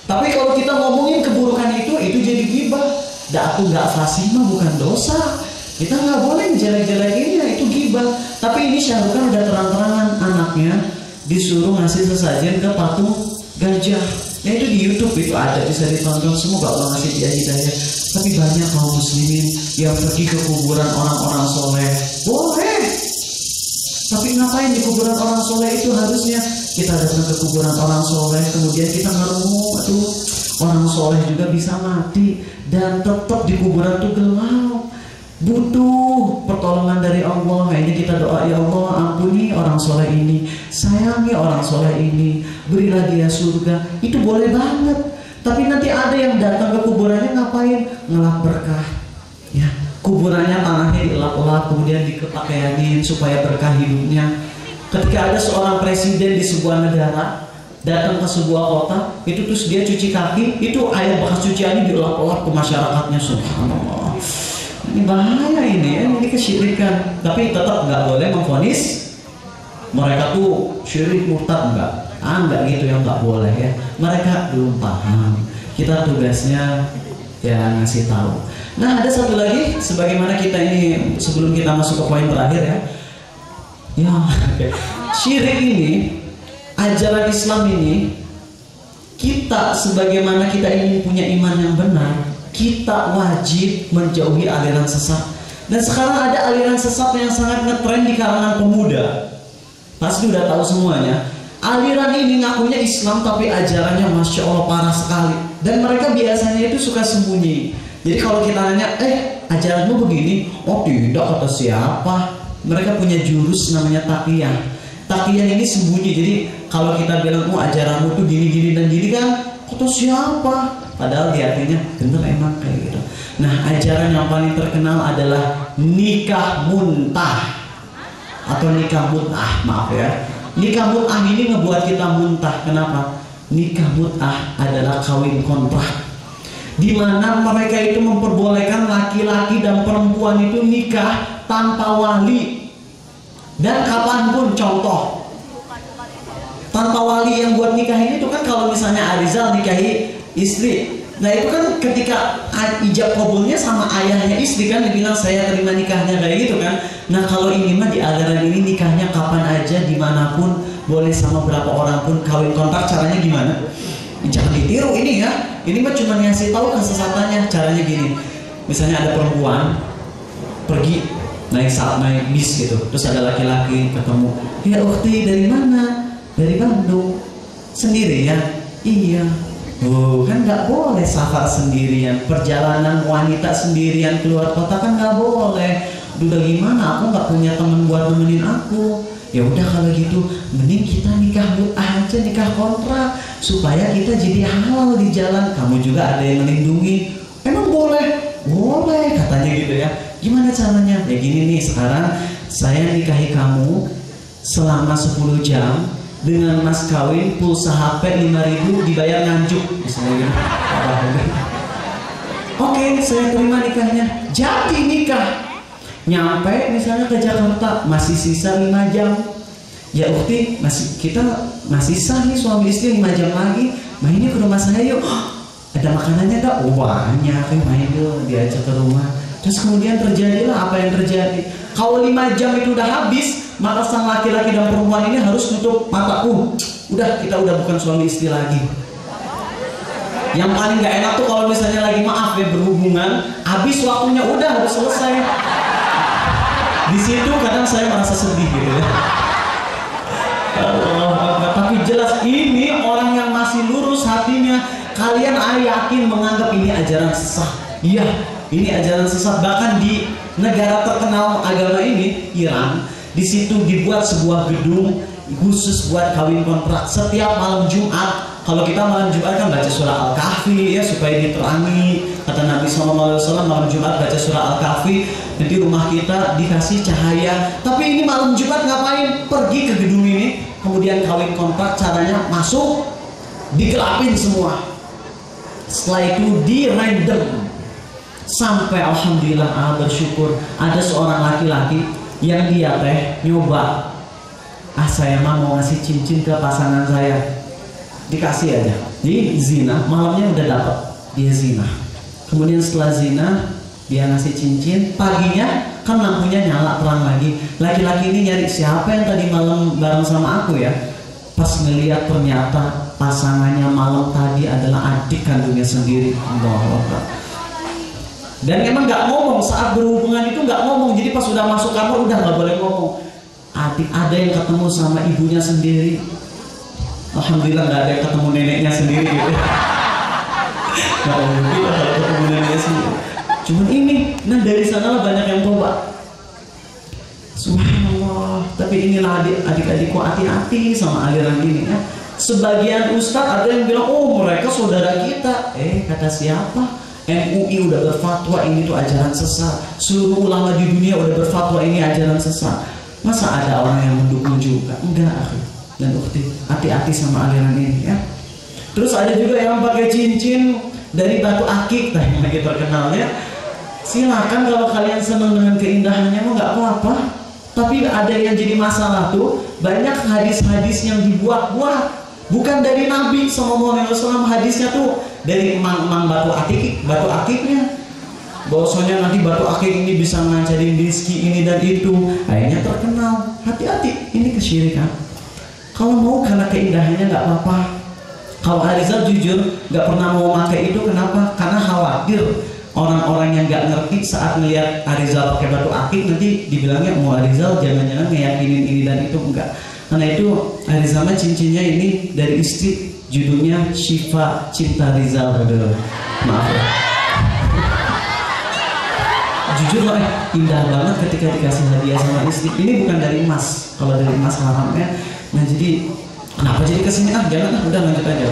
[SPEAKER 1] Tapi kalau kita ngomongin keburukan itu jadi gibah. Aku nggak fasih mah bukan dosa. Kita nggak boleh jelek-jelekinnya, itu gibah. Tapi ini Shah Rukh Khan udah terang-terangan anaknya disuruh ngasih sesajen ke patung gajah. Ya itu di YouTube itu ada, bisa ditonton. Semoga Allah ngasih dia hidayah. Tapi banyak kaum muslimin yang pergi ke kuburan orang-orang soleh. Boleh. Tapi ngapain di kuburan orang soleh itu? Harusnya kita datang ke kuburan orang soleh, kemudian kita ngerenung, aduh orang soleh juga bisa mati dan tetap di kuburan itu gelap, butuh pertolongan dari Allah. Ini kita doa, ya Allah ampuni orang soleh ini, sayangi orang soleh ini, berilah dia surga. Itu boleh banget. Tapi nanti ada yang datang ke kuburannya ngapain? Ngelap berkah, ya. Kuburannya tanahnya dielap-elap, kemudian dipakaianin supaya berkah hidupnya. Ketika ada seorang presiden di sebuah negara datang ke sebuah kota, itu terus dia cuci kaki, itu air bekas cuciannya dielap-elap ke masyarakatnya. Subhanallah, ini bahaya ini kesyirikan. Tapi tetap nggak boleh memvonis mereka tuh syirik murtad, enggak gitu yang nggak boleh ya. Mereka belum paham. Kita tugasnya ya ngasih tahu. Nah ada satu lagi, sebagaimana kita ini sebelum kita masuk ke poin terakhir ya, syirik ini, ajaran Islam ini, kita sebagaimana kita ingin punya iman yang benar, kita wajib menjauhi aliran sesat. Dan sekarang ada aliran sesat yang sangat ngetren di kalangan pemuda, pasti udah tahu semuanya. Aliran ini ngakunya Islam tapi ajarannya masya Allah parah sekali. Dan mereka biasanya itu suka sembunyi. Jadi kalau kita nanya, ajaranmu begini, oh tidak kata siapa. Mereka punya jurus namanya taqiyah. Taqiyah ini sembunyi. Jadi kalau kita bilang, oh ajaranmu tuh gini-gini dan gini kan, kata siapa? Padahal di hatinya bener emang kayak gitu. Nah ajaran yang paling terkenal adalah nikah muntah atau nikah mut'ah, maaf ya. Nikah mut'ah ini ngebuat kita muntah. Kenapa? Nikah mut'ah adalah kawin kontrak, di mana mereka itu memperbolehkan laki-laki dan perempuan itu nikah tanpa wali dan kapanpun. Contoh, tanpa wali yang buat nikah ini tuh kan kalau misalnya Arizal nikahi istri, nah itu kan ketika ijab kabulnya sama ayahnya istri kan dibilang saya terima nikahnya kayak gitu kan. Nah kalau ini mah di aliran ini nikahnya kapan aja dimanapun, boleh sama berapa orang pun, kawin kontrak. Caranya gimana? Jangan ditiru ini ya. Ini mah cuma ngasih tahu kesesatannya. Caranya gini, misalnya ada perempuan pergi naik bis gitu, terus ada laki-laki ketemu, ya ukhti dari mana? Dari Bandung. Sendiri ya? Iya. Oh kan nggak boleh safar sendirian, perjalanan wanita sendirian keluar kota kan nggak boleh. Udah gimana? Aku nggak punya teman buat nemenin aku. Ya udah kalau gitu, mending kita nikah aja, nikah kontrak, supaya kita jadi halal di jalan. Kamu juga ada yang melindungi. Emang boleh? Boleh katanya gitu ya. Gimana caranya? Ya gini nih, sekarang saya nikahi kamu selama 10 jam dengan mas kawin, pulsa HP 5.000 dibayar nganjuk misalnya gitu. Oke, saya terima nikahnya. Jadi nikah. Nyampe misalnya ke Jakarta masih sisa 5 jam. Ya ukti, kita masih sisa nih suami istri 5 jam lagi. Mainnya ke rumah saya yuk. Ada makanannya tak? Oh banyak, main yuk, diajak ke rumah. Terus kemudian terjadilah apa yang terjadi. Kalau 5 jam itu udah habis, maka sang laki-laki dan perempuan ini harus nutup mata. Udah, kita udah bukan suami istri lagi. Yang paling gak enak tuh kalau misalnya lagi maaf ya berhubungan, habis waktunya udah harus selesai. Di situ kadang saya merasa sedih gitu ya. Tapi jelas ini orang yang masih lurus hatinya. Kalian yakin menganggap ini ajaran sesat? Iya, ini ajaran sesat. Bahkan di negara terkenal agama ini, Iran, di situ dibuat sebuah gedung khusus buat kawin kontrak. Setiap malam Jumat, kalau kita malam Jumat kan baca surah Al-Kahfi ya supaya diterangi. Kata Nabi SAW, malam Jumat baca surah Al-Kahfi, nanti rumah kita dikasih cahaya. Tapi ini malam Jumat ngapain? Pergi ke gedung ini, kemudian kawin kontrak. Caranya masuk, digelapin semua. Setelah itu di random. Sampai alhamdulillah bersyukur ada seorang laki-laki yang dia nyoba, saya mah mau ngasih cincin ke pasangan saya, dikasih aja. Jadi zina, malamnya udah dapat, dia zina. Kemudian setelah zina dia ngasih cincin, paginya kan lampunya nyala terang lagi. Laki-laki ini nyari siapa yang tadi malam bareng sama aku ya. Pas ngeliat ternyata pasangannya malam tadi adalah adik kandungnya sendiri. Allahu Akbar. Dan emang nggak ngomong saat berhubungan itu, nggak ngomong. Jadi pas sudah masuk kamar udah nggak boleh ngomong. Adik ada yang ketemu sama ibunya sendiri. Alhamdulillah nggak ada yang ketemu neneknya sendiri gitu. Alhamdulillah kalau ketemu neneknya sendiri. Cuman ini, nah dari sanalah banyak yang tobat. Subhanallah. Tapi inilah adik-adikku, hati-hati sama aliran ini ya. Sebagian ustadz ada yang bilang, oh mereka saudara kita. Kata siapa? MUI udah berfatwa ini tuh ajaran sesat. Seluruh ulama di dunia udah berfatwa ini ajaran sesat. Masa ada orang yang mendukung juga? Enggak, akhi dan ukhti. Hati-hati sama aliran ini ya. Terus ada juga yang pakai cincin dari batu akik, yang lagi terkenal ya. Silakan kalau kalian senang dengan keindahannya, mah nggak apa-apa. Tapi ada yang jadi masalah tuh, banyak hadis-hadis yang dibuat-buat. Bukan dari Nabi SAW, hadisnya tuh dari emang batu akiknya. Bahwasanya nanti batu akik ini bisa ngajarin rizki ini dan itu. Akhirnya terkenal. Hati-hati, ini kesyirikan. Kalau mau karena keindahannya nggak apa-apa. Kalau Arizal jujur nggak pernah mau pakai itu, kenapa? Karena khawatir orang-orang yang nggak ngerti saat melihat Arizal pakai batu akik nanti dibilangnya, mau Arizal jangan-jangan ngeyakinin ini dan itu. Enggak. Karena itu Arizal cincinnya ini dari istri, judulnya Syifa Cinta Rizal. Maaf ya. Jujur loh, indah banget ketika dikasih hadiah sama istri. Ini bukan dari emas, kalau dari emas haramnya. Nah jadi kenapa jadi kesini? Jangan, udah lanjut aja.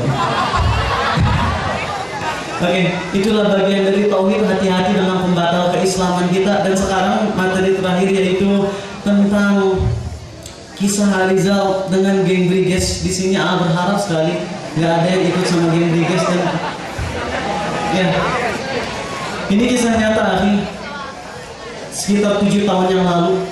[SPEAKER 1] Oke, itulah bagian dari tauhid. Hati-hati dengan pembatal keislaman kita. Dan sekarang materi terakhir yaitu tentang kisah Arizal dengan geng Briges. Di sini berharap sekali nggak ada yang ikut sama geng Briges dan ya. Ini kisah nyata, akhi. Sekitar 7 tahun yang lalu,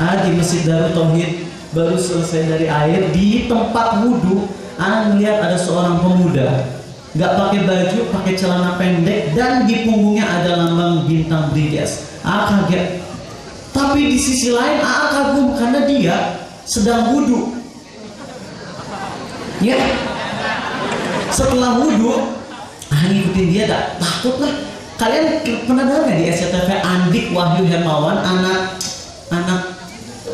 [SPEAKER 1] di Masjid Darut Tauhid, baru selesai dari air, di tempat wudhu, melihat ada seorang pemuda nggak pakai baju, pakai celana pendek, dan di punggungnya ada lambang bintang Briges. Kaget. Tapi di sisi lain kagum karena dia sedang wudhu. Ya, setelah wudhu, ngikutin dia, tak takut lah. Kalian pernah dengar nggak di SCTV Andik Wahyu Hermawan, anak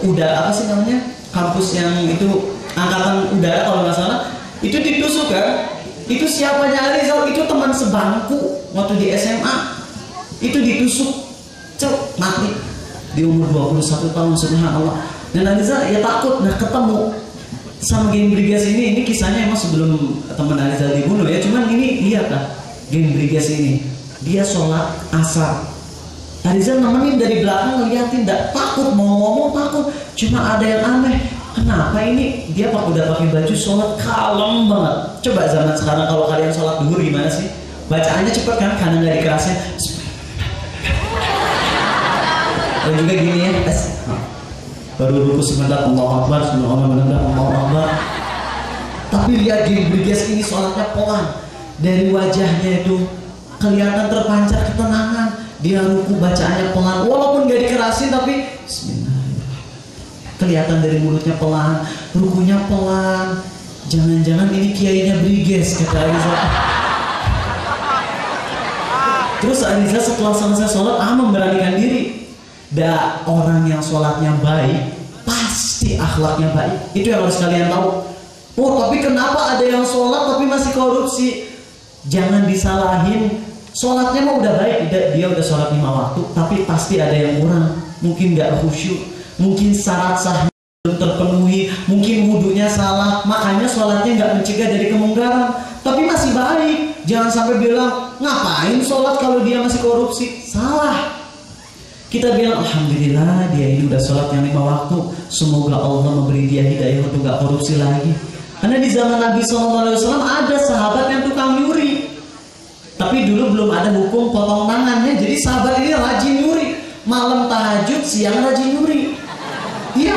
[SPEAKER 1] udara apa sih namanya, kampus yang itu angkatan udara kalau nggak salah, itu ditusuk kan? Itu siapanya Arizal, itu teman sebangku waktu di SMA, itu ditusuk, mati di umur 21 tahun, subhanallah. Dan Arizal ya takut, ketemu sama geng Briges ini kisahnya emang sebelum teman Arizal dibunuh ya, cuman ini lihat lah geng Briges ini. Dia sholat asar, Arizal nemenin dari belakang ngeliatin, tidak takut, mau ngomong takut. Cuma ada yang aneh, kenapa ini dia udah pakai baju sholat kalem banget. Coba zaman sekarang kalau kalian sholat duhur gimana sih? Bacaannya cepet kan karena nggak dikerasnya. Dan juga gini ya, baru ruku sebentar, Allahu Akbar, Allahu Akbar. Tapi lihat di Briges ini sholatnya pelan. Dari wajahnya itu kelihatan terpancar ketenangan. Dia ruku bacaannya pelan, walaupun gak dikerasin tapi Bismillahirrahmanirrahim. Kelihatan dari mulutnya pelan, rukunya pelan. Jangan-jangan ini kiainya Briges, kata Ariza. Terus Ariza setelah selesai sholat memberanikan diri. Dan orang yang sholatnya baik pasti akhlaknya baik. Itu yang harus kalian tahu. Oh, tapi kenapa ada yang sholat tapi masih korupsi? Jangan disalahin. Sholatnya mah udah baik, dia udah sholat 5 waktu, tapi pasti ada yang kurang. Mungkin gak khusyuk, mungkin syarat sahnya belum terpenuhi, mungkin wudunya salah, makanya sholatnya gak mencegah dari kemungkaran. Tapi masih baik. Jangan sampai bilang, ngapain sholat kalau dia masih korupsi? Salah. Kita bilang, alhamdulillah dia ini udah sholat yang 5 waktu. Semoga Allah memberi dia hidayah untuk gak korupsi lagi. Karena di zaman Nabi SAW ada sahabat yang tukang nyuri. Tapi dulu belum ada hukum potong tangannya. Jadi sahabat ini rajin nyuri. Malam tahajud, siang rajin nyuri. Iya.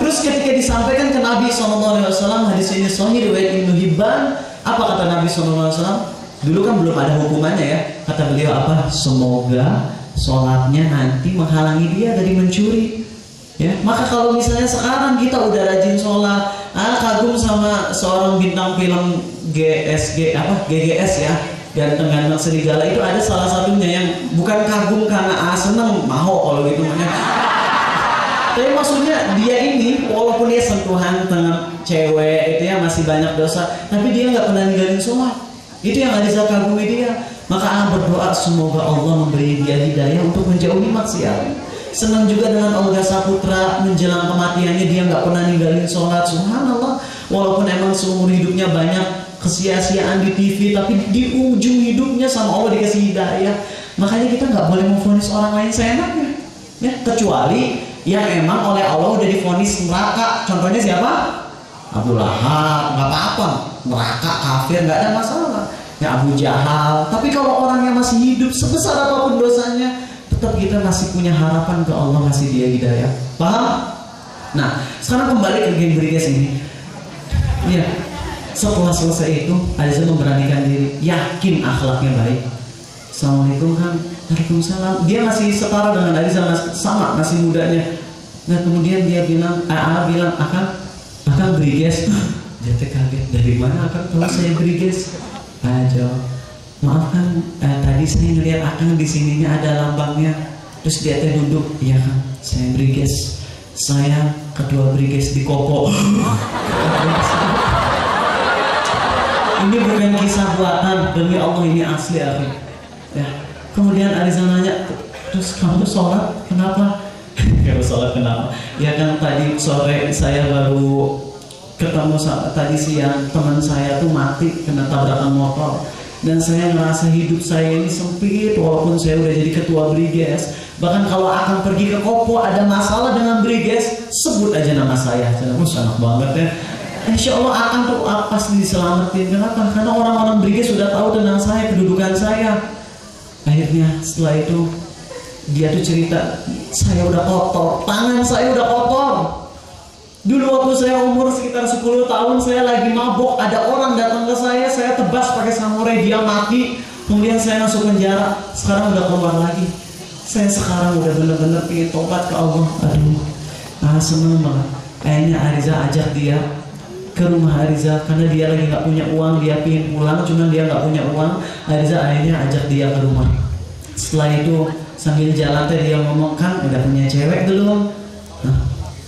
[SPEAKER 1] Terus ketika disampaikan ke Nabi SAW, hadis ini sahih riwayat Ibnu Hibban. Apa kata Nabi SAW? Dulu kan belum ada hukumannya ya. Kata beliau apa? Semoga sholatnya nanti menghalangi dia dari mencuri. Ya, maka kalau misalnya sekarang kita udah rajin sholat, kagum sama seorang bintang film GGS ya, Ganteng-Ganteng Serigala, itu ada salah satunya yang bukan kagum karena seneng mau kalau gitu namanya. Tapi maksudnya dia ini walaupun dia sentuhan dengan cewek itu ya masih banyak dosa, tapi dia nggak pernah ninggalin sholat. Itu yang Ariza kagumi dia. Maka berdoa semoga Allah memberi dia hidayah untuk menjauhi maksiat. Senang juga dengan Olga Saputra, menjelang kematiannya dia nggak pernah ninggalin sholat. Subhanallah. Walaupun emang seumur hidupnya banyak kesia-siaan di TV, tapi di ujung hidupnya sama Allah dikasih hidayah. Makanya kita nggak boleh memvonis orang lain seenaknya, ya, kecuali yang emang oleh Allah udah divonis neraka. Contohnya siapa? Abu Lahab, nggak apa-apa, neraka, kafir, nggak ada masalah. Ya Abu Jahal. Tapi kalau orang yang masih hidup sebesar apapun dosanya, tetap kita masih punya harapan ke Allah ngasih dia hidayah. Paham? Nah, sekarang kembali ke game Briges ini. Ya, setelah selesai itu, Ariza memberanikan diri, yakin akhlaknya baik. Assalamualaikum Kang. Waalaikumsalam. Dia masih setara dengan Ariza, sama masih mudanya. Nah kemudian dia bilang, bilang Akang Briges. Dia kaget, dari mana Akang kalau saya Briges? Aja, maaf Kang, tadi saya ngeliat Akang di sininya ada lambangnya. Terus dia duduk, iya Kang, saya Briges. Saya ketua Briges di Kopo. Ini bukan kisah buatan, demi Allah ini asli aku. Ya. Kemudian Ariza nanya, terus kamu sholat kenapa? Kamu sholat kenapa? Ya kan tadi sore saya baru ketemu tadi siang teman saya tuh mati kena tabrakan motor, dan saya ngerasa hidup saya ini sempit walaupun saya udah jadi ketua Briges. Bahkan kalau akan pergi ke Kopo ada masalah dengan Briges, sebut aja nama saya. Enak banget ya. Insya Allah akan tuh pasti diselamatin. Kenapa? Karena orang-orang Briges sudah tahu tentang saya, kedudukan saya. Akhirnya setelah itu dia tuh cerita, saya udah kotor, tangan saya udah kotor. Dulu waktu saya umur sekitar 10 tahun, saya lagi mabok, ada orang datang ke saya tebas pakai samurai, dia mati. Kemudian saya masuk penjara, sekarang udah keluar lagi. Saya sekarang udah bener-bener pengen tobat ke Allah. Aduh, seneng banget. Kayaknya Ariza ajak dia ke rumah Ariza, karena dia lagi nggak punya uang, dia pengen pulang, cuman dia nggak punya uang. Ariza akhirnya ajak dia ke rumah. Setelah itu sambil jalan dia ngomong, Kan udah punya cewek belum? Nah,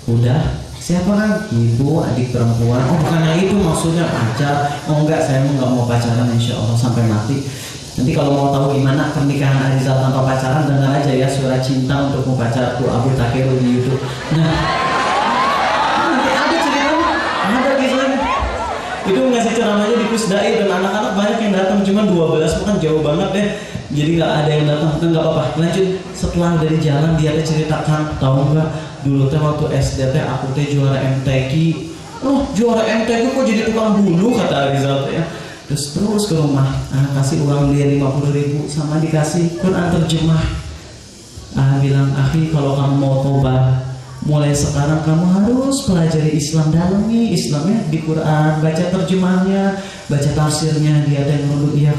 [SPEAKER 1] udah. Siapa Kan? Ibu, adik perempuan. Oh bukan yang itu maksudnya pacar. Oh enggak, saya nggak mau pacaran insya Allah sampai mati. Nanti kalau mau tahu gimana pernikahan Ariza tanpa pacaran, dengar aja ya Surat Cinta Untukmu Pacarku, Abu Takeru di YouTube. Nah, nanti ada ceritanya, ada kisahnya. Itu ngasih ceramahnya di Pusdai dan anak-anak banyak yang datang, cuma 12 kan jauh banget deh. Jadi nggak ada yang datang, kan nggak apa-apa. Lanjut, setelah dari jalan dia ceritakan, tahu nggak dulu teh waktu SD teh aku teh juara MTQ. Oh juara MTQ kok jadi tukang bunuh, kata Arizal teh ya. Terus ke rumah, kasih uang dia 50.000 sama dikasih Quran terjemah. Bilang, akhi kalau kamu mau tobat, mulai sekarang kamu harus pelajari Islam, dalami Islamnya di Quran, baca terjemahnya, baca tafsirnya. Dia teh nurut, iya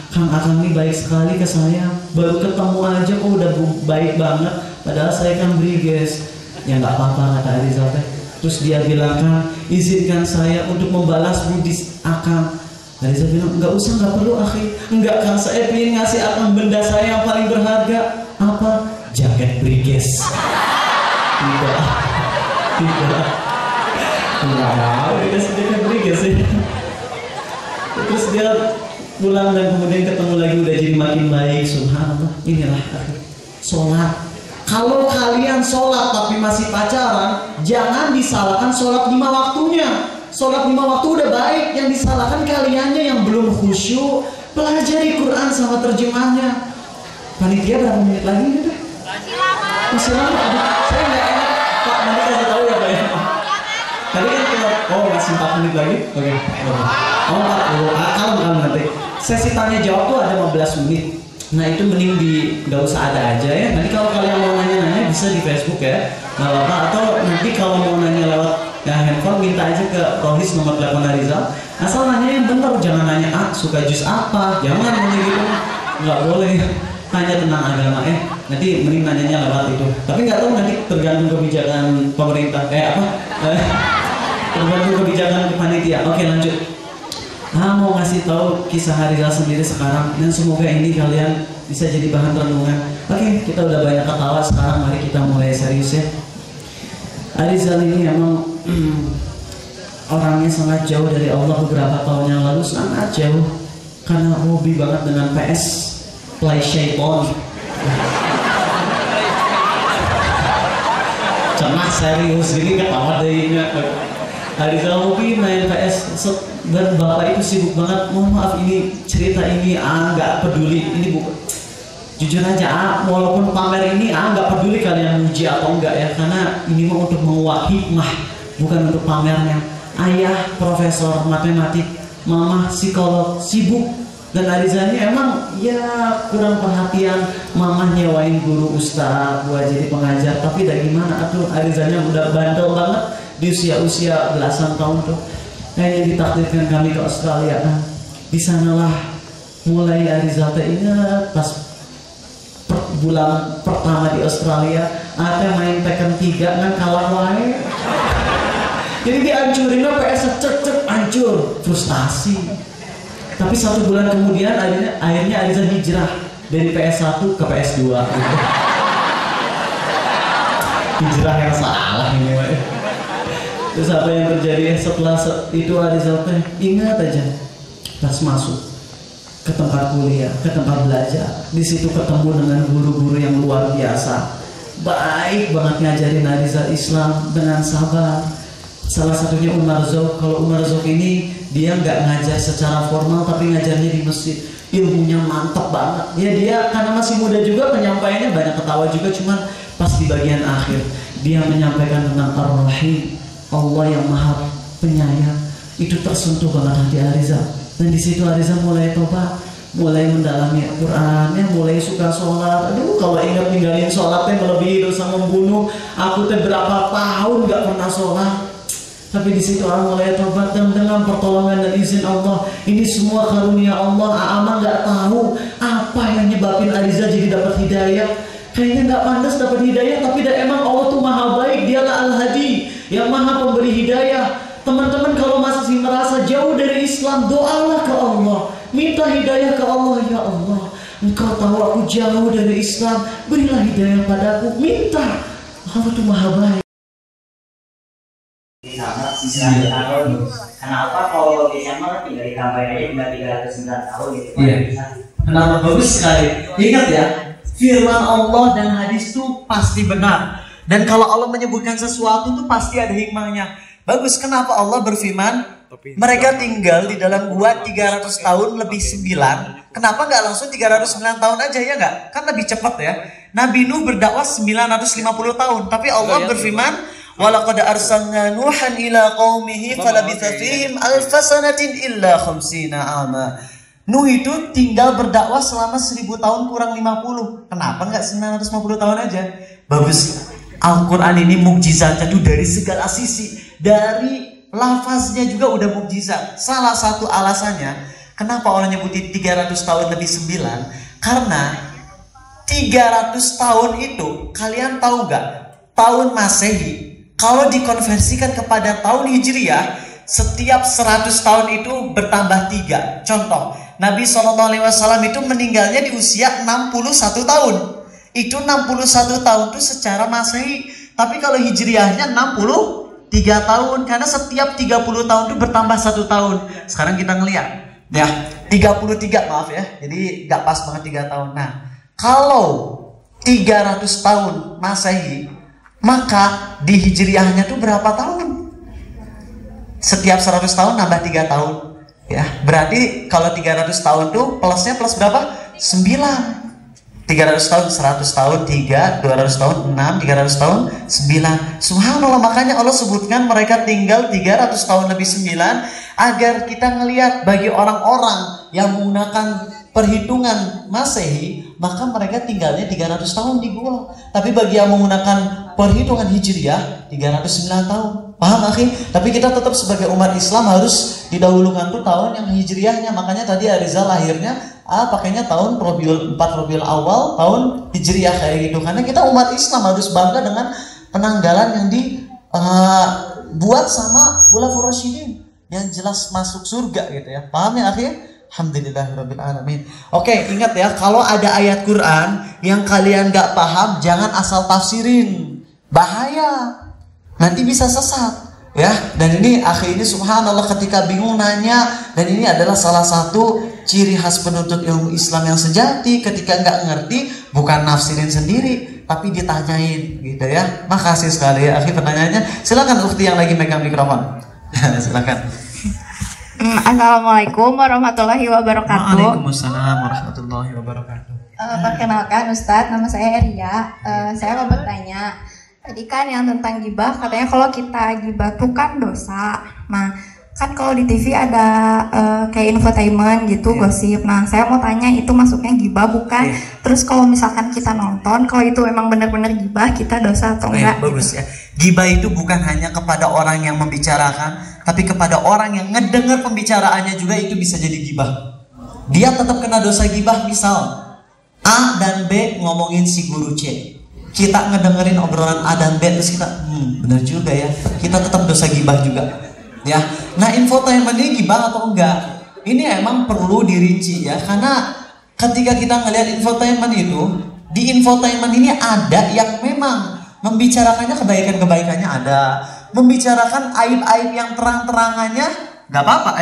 [SPEAKER 1] Kang Akang ini baik sekali ke saya, baru ketemu aja kok udah baik banget, padahal saya kan briges. Ya nggak apa-apa, kata Arizal teh. Terus dia bilang, Kang izinkan saya untuk membalas budi Akang. Arizal bilang, nggak usah, nggak perlu akhi. Enggak Kang, saya ingin ngasih Akang benda saya yang paling berharga. Apa? Jaket briges. Tidak mau dikasih jaket briges ya. Terus dia pulang dan kemudian ketemu lagi, udah jadi makin baik. Subhanallah. Inilah sholat. Kalau kalian sholat tapi masih pacaran, jangan disalahkan sholat 5 waktunya. Sholat 5 waktu udah baik, yang disalahkan kaliannya yang belum khusyuk. Pelajari Quran sama terjemahnya. Panitia berapa menit lagi gitu? Masih lama. Saya nggak enak Pak, nanti kasih tahu ya Pak ya. Tadi kan kalau masih 4 menit lagi. Oke. Oh 40. Kalau nanti sesi tanya jawab tuh ada 15 menit. Nah itu mending nggak usah ada aja ya. Nanti kalau kalian mau nanya-nanya bisa di Facebook ya, nggak apa-apa. Atau nanti kalau mau nanya lewat handphone, minta aja ke Rohis nomor telepon Arizal. Asal nanya yang benar, jangan nanya suka jus apa, jangan nanya gitu, nggak boleh. Tanya tentang agama nanti mending nanyanya lewat itu. Tapi nggak tahu, nanti tergantung kebijakan pemerintah tergantung kebijakan panitia. Oke lanjut. Mau ngasih tahu kisah Arizal sendiri sekarang, dan semoga ini kalian bisa jadi bahan renungan. Oke, kita udah banyak ketawa, sekarang mari kita mulai serius ya. Arizal ini emang orangnya sangat jauh dari Allah. Beberapa tahun yang lalu sangat jauh karena hobi banget dengan PS, play shayton. Cenah serius gini ketawa deh. Arizal hobi main PS dan bapak itu sibuk banget. Mohon maaf, ini cerita ini nggak peduli, ini bukan, jujur aja walaupun pamer ini nggak peduli kalian muji atau enggak ya, karena ini mau untuk menguak hikmah, bukan untuk pamernya. Ayah profesor matematik, mama psikolog, sibuk. Dan Arizal ini emang ya kurang perhatian. Mama nyewain guru ustaz buat jadi pengajar, tapi dari gimana atuh, Arizalnya udah bandel banget di usia belasan tahun tuh. Kayaknya ditakdirkan kami ke Australia. Nah, di sanalah mulai Arizal ingat pas bulan pertama di Australia, ada main Tekken 3 kan kalah wae. Jadi dihancurin PS cek hancur, frustasi. Tapi 1 bulan kemudian akhirnya Arizal hijrah dari PS1 ke PS2 gitu. Hijrah yang salah ini wae. Terus apa yang terjadi setelah itu, Arizal ingat aja pas masuk ke tempat kuliah, ke tempat belajar, di situ ketemu dengan guru-guru yang luar biasa, baik banget ngajarin Arizal Islam dengan sabar. Salah satunya Umar Zouk. Kalau Umar Zouk ini dia nggak ngajar secara formal, tapi ngajarnya di masjid. Ilmunya mantap banget. Ya dia karena masih muda juga, penyampaiannya banyak ketawa juga. Cuman pas di bagian akhir dia menyampaikan tentang Ar-Rahim, Allah yang Maha Penyayang. Itu tersentuh banget hati Arizal. Dan di situ Arizal mulai tobat, mulai mendalami Al-Quran, mulai suka sholat. Aduh, kalau ingat ninggalin sholatnya melebihi dosa membunuh. Aku berapa tahun nggak pernah sholat. Tapi di situ orang mulai tobat, dan dengan pertolongan dan izin Allah, ini semua karunia Allah. Aama nggak tahu apa yang nyebabin Arizal jadi dapat hidayah. Kayaknya nggak pantas dapat hidayah, tapi emang Allah tuh maha baik. Dialah Al-Hadi, yang maha pemberi hidayah. Teman-teman kalau masih merasa jauh dari Islam, doalah ke Allah, minta hidayah ke Allah. Ya Allah, Engkau tahu aku jauh dari Islam, berilah hidayah padaku. Minta, Allah tuh maha baik.
[SPEAKER 3] Sama sisa tahun. Kenapa kalau Desember tinggal ditambahin aja tinggal 309 tahun gitu?
[SPEAKER 1] Iya. Kenapa bagus sekali. Ingat ya, firman Allah dan hadis itu pasti benar. Dan kalau Allah menyebutkan sesuatu itu pasti ada hikmahnya. Bagus. Kenapa Allah berfirman mereka tinggal di dalam gua 300 tahun lebih 9? Kenapa nggak langsung 309 tahun aja, ya nggak? Kan lebih cepat ya. Nabi Nuh berdakwah 950 tahun, tapi Allah berfirman, "Walaqad arsalna Nuhan ila qaumihi falabitha fihim alfasanatin illa khamsina ama." Nuh itu tinggal berdakwah selama 1000 tahun kurang 50. Kenapa nggak 950 tahun aja? Bagus. Al-Quran ini mukjizatnya tuh dari segala sisi. Dari lafaznya juga udah mukjizat. Salah satu alasannya kenapa orang nyebutin 300 tahun lebih 9? Karena 300 tahun itu, kalian tahu gak? Tahun Masehi kalau dikonversikan kepada tahun Hijriah, setiap 100 tahun itu bertambah 3. Contoh, Nabi SAW itu meninggalnya di usia 61 tahun. Itu 61 tahun itu secara Masehi. Tapi kalau Hijriahnya 63 tahun. Karena setiap 30 tahun itu bertambah 1 tahun. Sekarang kita ngeliat ya, 33 maaf ya. Jadi gak pas banget 3 tahun. Nah, kalau 300 tahun Masehi, maka di Hijriahnya tuh berapa tahun? Setiap 100 tahun nambah 3 tahun. Ya, berarti kalau 300 tahun tuh plusnya plus berapa? 9. 300 tahun, 100 tahun 3, 200 tahun 6, 300 tahun 9. Subhanallah, makanya Allah sebutkan mereka tinggal 300 tahun lebih 9, agar kita ngelihat bagi orang-orang yang menggunakan perhitungan Masehi, maka mereka tinggalnya 300 tahun di gua. Tapi bagi yang menggunakan perhitungan Hijriah 309 tahun. Paham akhi? Tapi kita tetap sebagai umat Islam harus didahulukan tuh tahun yang Hijriahnya. Makanya tadi Arizal lahirnya pakainya tahun Rabiul 4, Rabiul Awal, tahun Hijriah kayak gitu. Karena kita umat Islam harus bangga dengan penanggalan yang dibuat sama Khulafaur Rasyidin yang jelas masuk surga gitu ya. Paham ya akhi? Alhamdulillahirabbil alamin. Oke, ingat ya, kalau ada ayat Quran yang kalian gak paham, jangan asal tafsirin. Bahaya. Nanti bisa sesat. Ya, dan ini akhi ini subhanallah ketika bingung nanya, dan ini adalah salah satu ciri khas penuntut ilmu Islam yang sejati. Ketika nggak ngerti, bukan nafsirin sendiri, tapi ditanyain gitu ya. Makasih sekali ya akhi pertanyaannya. Silakan Ukti yang lagi megang mikrofon. Silakan.
[SPEAKER 4] Assalamualaikum warahmatullahi wabarakatuh.
[SPEAKER 1] Waalaikumsalam warahmatullahi wabarakatuh.
[SPEAKER 4] Perkenalkan Ustadz, nama saya Eria. Saya mau bertanya, tadi kan yang tentang gibah, katanya kalau kita gibah tuh kan dosa. Nah, kan kalau di TV ada kayak infotainment gitu, gosip. Nah, saya mau tanya, itu masuknya gibah bukan? Terus kalau misalkan kita nonton, kalau itu memang benar-benar gibah, kita dosa atau enggak?
[SPEAKER 1] Bagus gitu ya. Gibah itu bukan hanya kepada orang yang membicarakan, tapi kepada orang yang ngedengar pembicaraannya juga itu bisa jadi gibah. Dia tetap kena dosa gibah. Misal A dan B ngomongin si guru C, kita ngedengerin obrolan A dan B, terus kita benar juga ya, kita tetap dosa gibah juga ya. Nah, infotainment ini gibah atau enggak, ini emang perlu dirinci ya. Karena ketika kita ngelihat infotainment itu, di infotainment ini ada yang memang membicarakannya kebaikan-kebaikannya, ada membicarakan aib-aib yang terang-terangannya nggak apa-apa,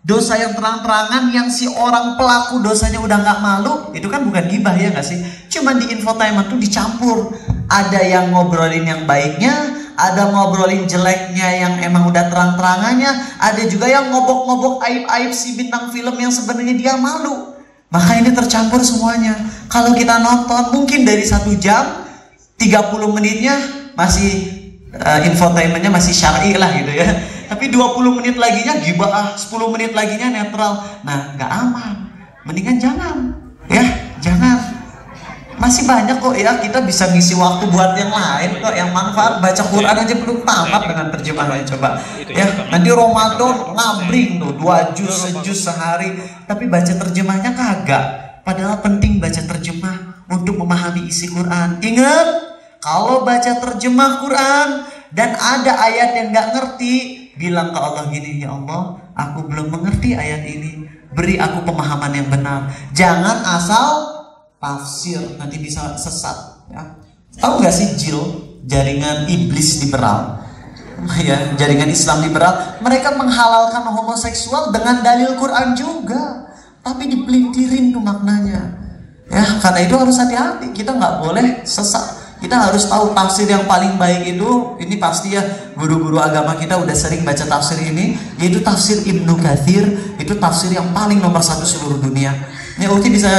[SPEAKER 1] dosa yang terang-terangan yang si orang pelaku dosanya udah nggak malu, itu kan bukan gibah ya nggak sih? Cuman di infotainment tuh dicampur, ada yang ngobrolin yang baiknya, ada ngobrolin jeleknya yang emang udah terang-terangannya, ada juga yang ngobok-ngobok aib-aib si bintang film yang sebenarnya dia malu. Maka ini tercampur semuanya. Kalau kita nonton mungkin dari 1 jam 30 menitnya masih infotainmentnya masih syar'i lah gitu ya. Tapi 20 menit laginya gibah, 10 menit laginya netral. Nah, nggak aman. Mendingan jangan. Ya, jangan. Masih banyak kok ya, kita bisa ngisi waktu buat yang lain kok, yang manfaat. Baca Quran aja belum tamat dengan terjemahannya, coba. Ya, nanti Ramadan ngabring tuh 2 juz, sejuz sehari, tapi baca terjemahnya kagak. Padahal penting baca terjemah untuk memahami isi Quran. Ingat, kalau baca terjemah Quran dan ada ayat yang nggak ngerti, bilang ke Allah gini, ya Allah, aku belum mengerti ayat ini, beri aku pemahaman yang benar. Jangan asal tafsir, nanti bisa sesat ya. Tahu nggak sih JIL, jaringan iblis liberal ya, jaringan Islam liberal, mereka menghalalkan homoseksual dengan dalil Quran juga, tapi dipelintirin tuh maknanya ya. Karena itu harus hati-hati, kita nggak boleh sesat. Kita harus tahu tafsir yang paling baik itu, ini pasti ya guru-guru agama kita udah sering baca tafsir ini, yaitu tafsir Ibnu Katsir. Itu tafsir yang paling nomor 1 seluruh dunia. Ini Uti bisa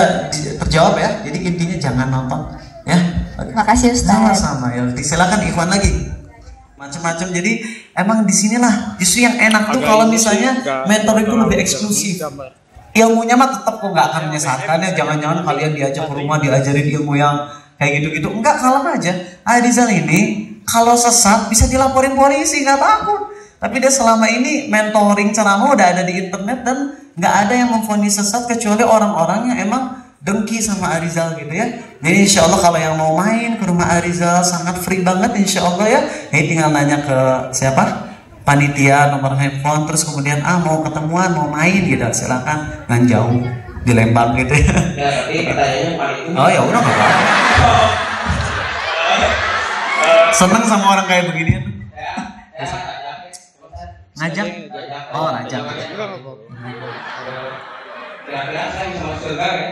[SPEAKER 1] terjawab ya. Jadi intinya jangan nonton ya.
[SPEAKER 4] Makasih Ustaz.
[SPEAKER 1] Sama-sama ya. Silakan Ikhwan lagi. Macam-macam. Jadi emang disinilah justru yang enak tuh kalau misalnya mentor itu lebih eksklusif. Ilmunya mah tetap kok nggak akan menyesatkan ya. Jangan-jangan kalian diajak ke rumah diajarin ilmu yang kayak gitu-gitu. Enggak, kalem aja. Arizal ini kalau sesat bisa dilaporin polisi, nggak takut. Tapi dia selama ini mentoring ceramah udah ada di internet dan nggak ada yang memvonis sesat kecuali orang-orang yang emang dengki sama Arizal gitu ya. Jadi insya Allah kalau yang mau main ke rumah Arizal sangat free banget insya Allah ya. Ini tinggal nanya ke siapa? Panitia, nomor handphone, terus kemudian mau ketemuan, mau main gitu, silakan. Ngan jauh di Lembang gitu ya.
[SPEAKER 2] Ya, tapi pertanyaannya paling itu.
[SPEAKER 1] Oh ya udah nggak apa-apa. Seneng sama orang kayak begini. Ngajak? Oh ngajak.
[SPEAKER 2] Kira-kira saya bisa masuk surga ya?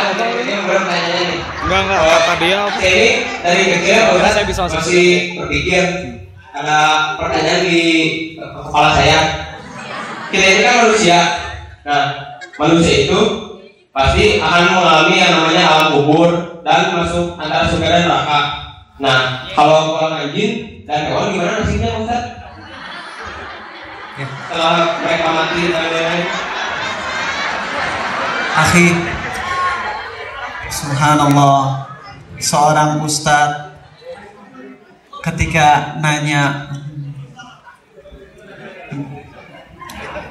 [SPEAKER 2] Ini yang bertanya nih.
[SPEAKER 5] Enggak, kata dia.
[SPEAKER 2] Ini dari kecil udah
[SPEAKER 5] Saya bisa masuk
[SPEAKER 2] masih berpikir ada pertanyaan di kepala saya. Kita ini kan manusia. Nah, manusia itu pasti akan mengalami yang namanya alam kubur dan masuk antara surga dan neraka. Nah, kalau golongan jin dan hewan gimana nasibnya, Ustaz?
[SPEAKER 1] Ya.
[SPEAKER 2] Setelah mereka mati dan lain-lain.
[SPEAKER 1] Akhi, subhanallah, seorang ustadz ketika nanya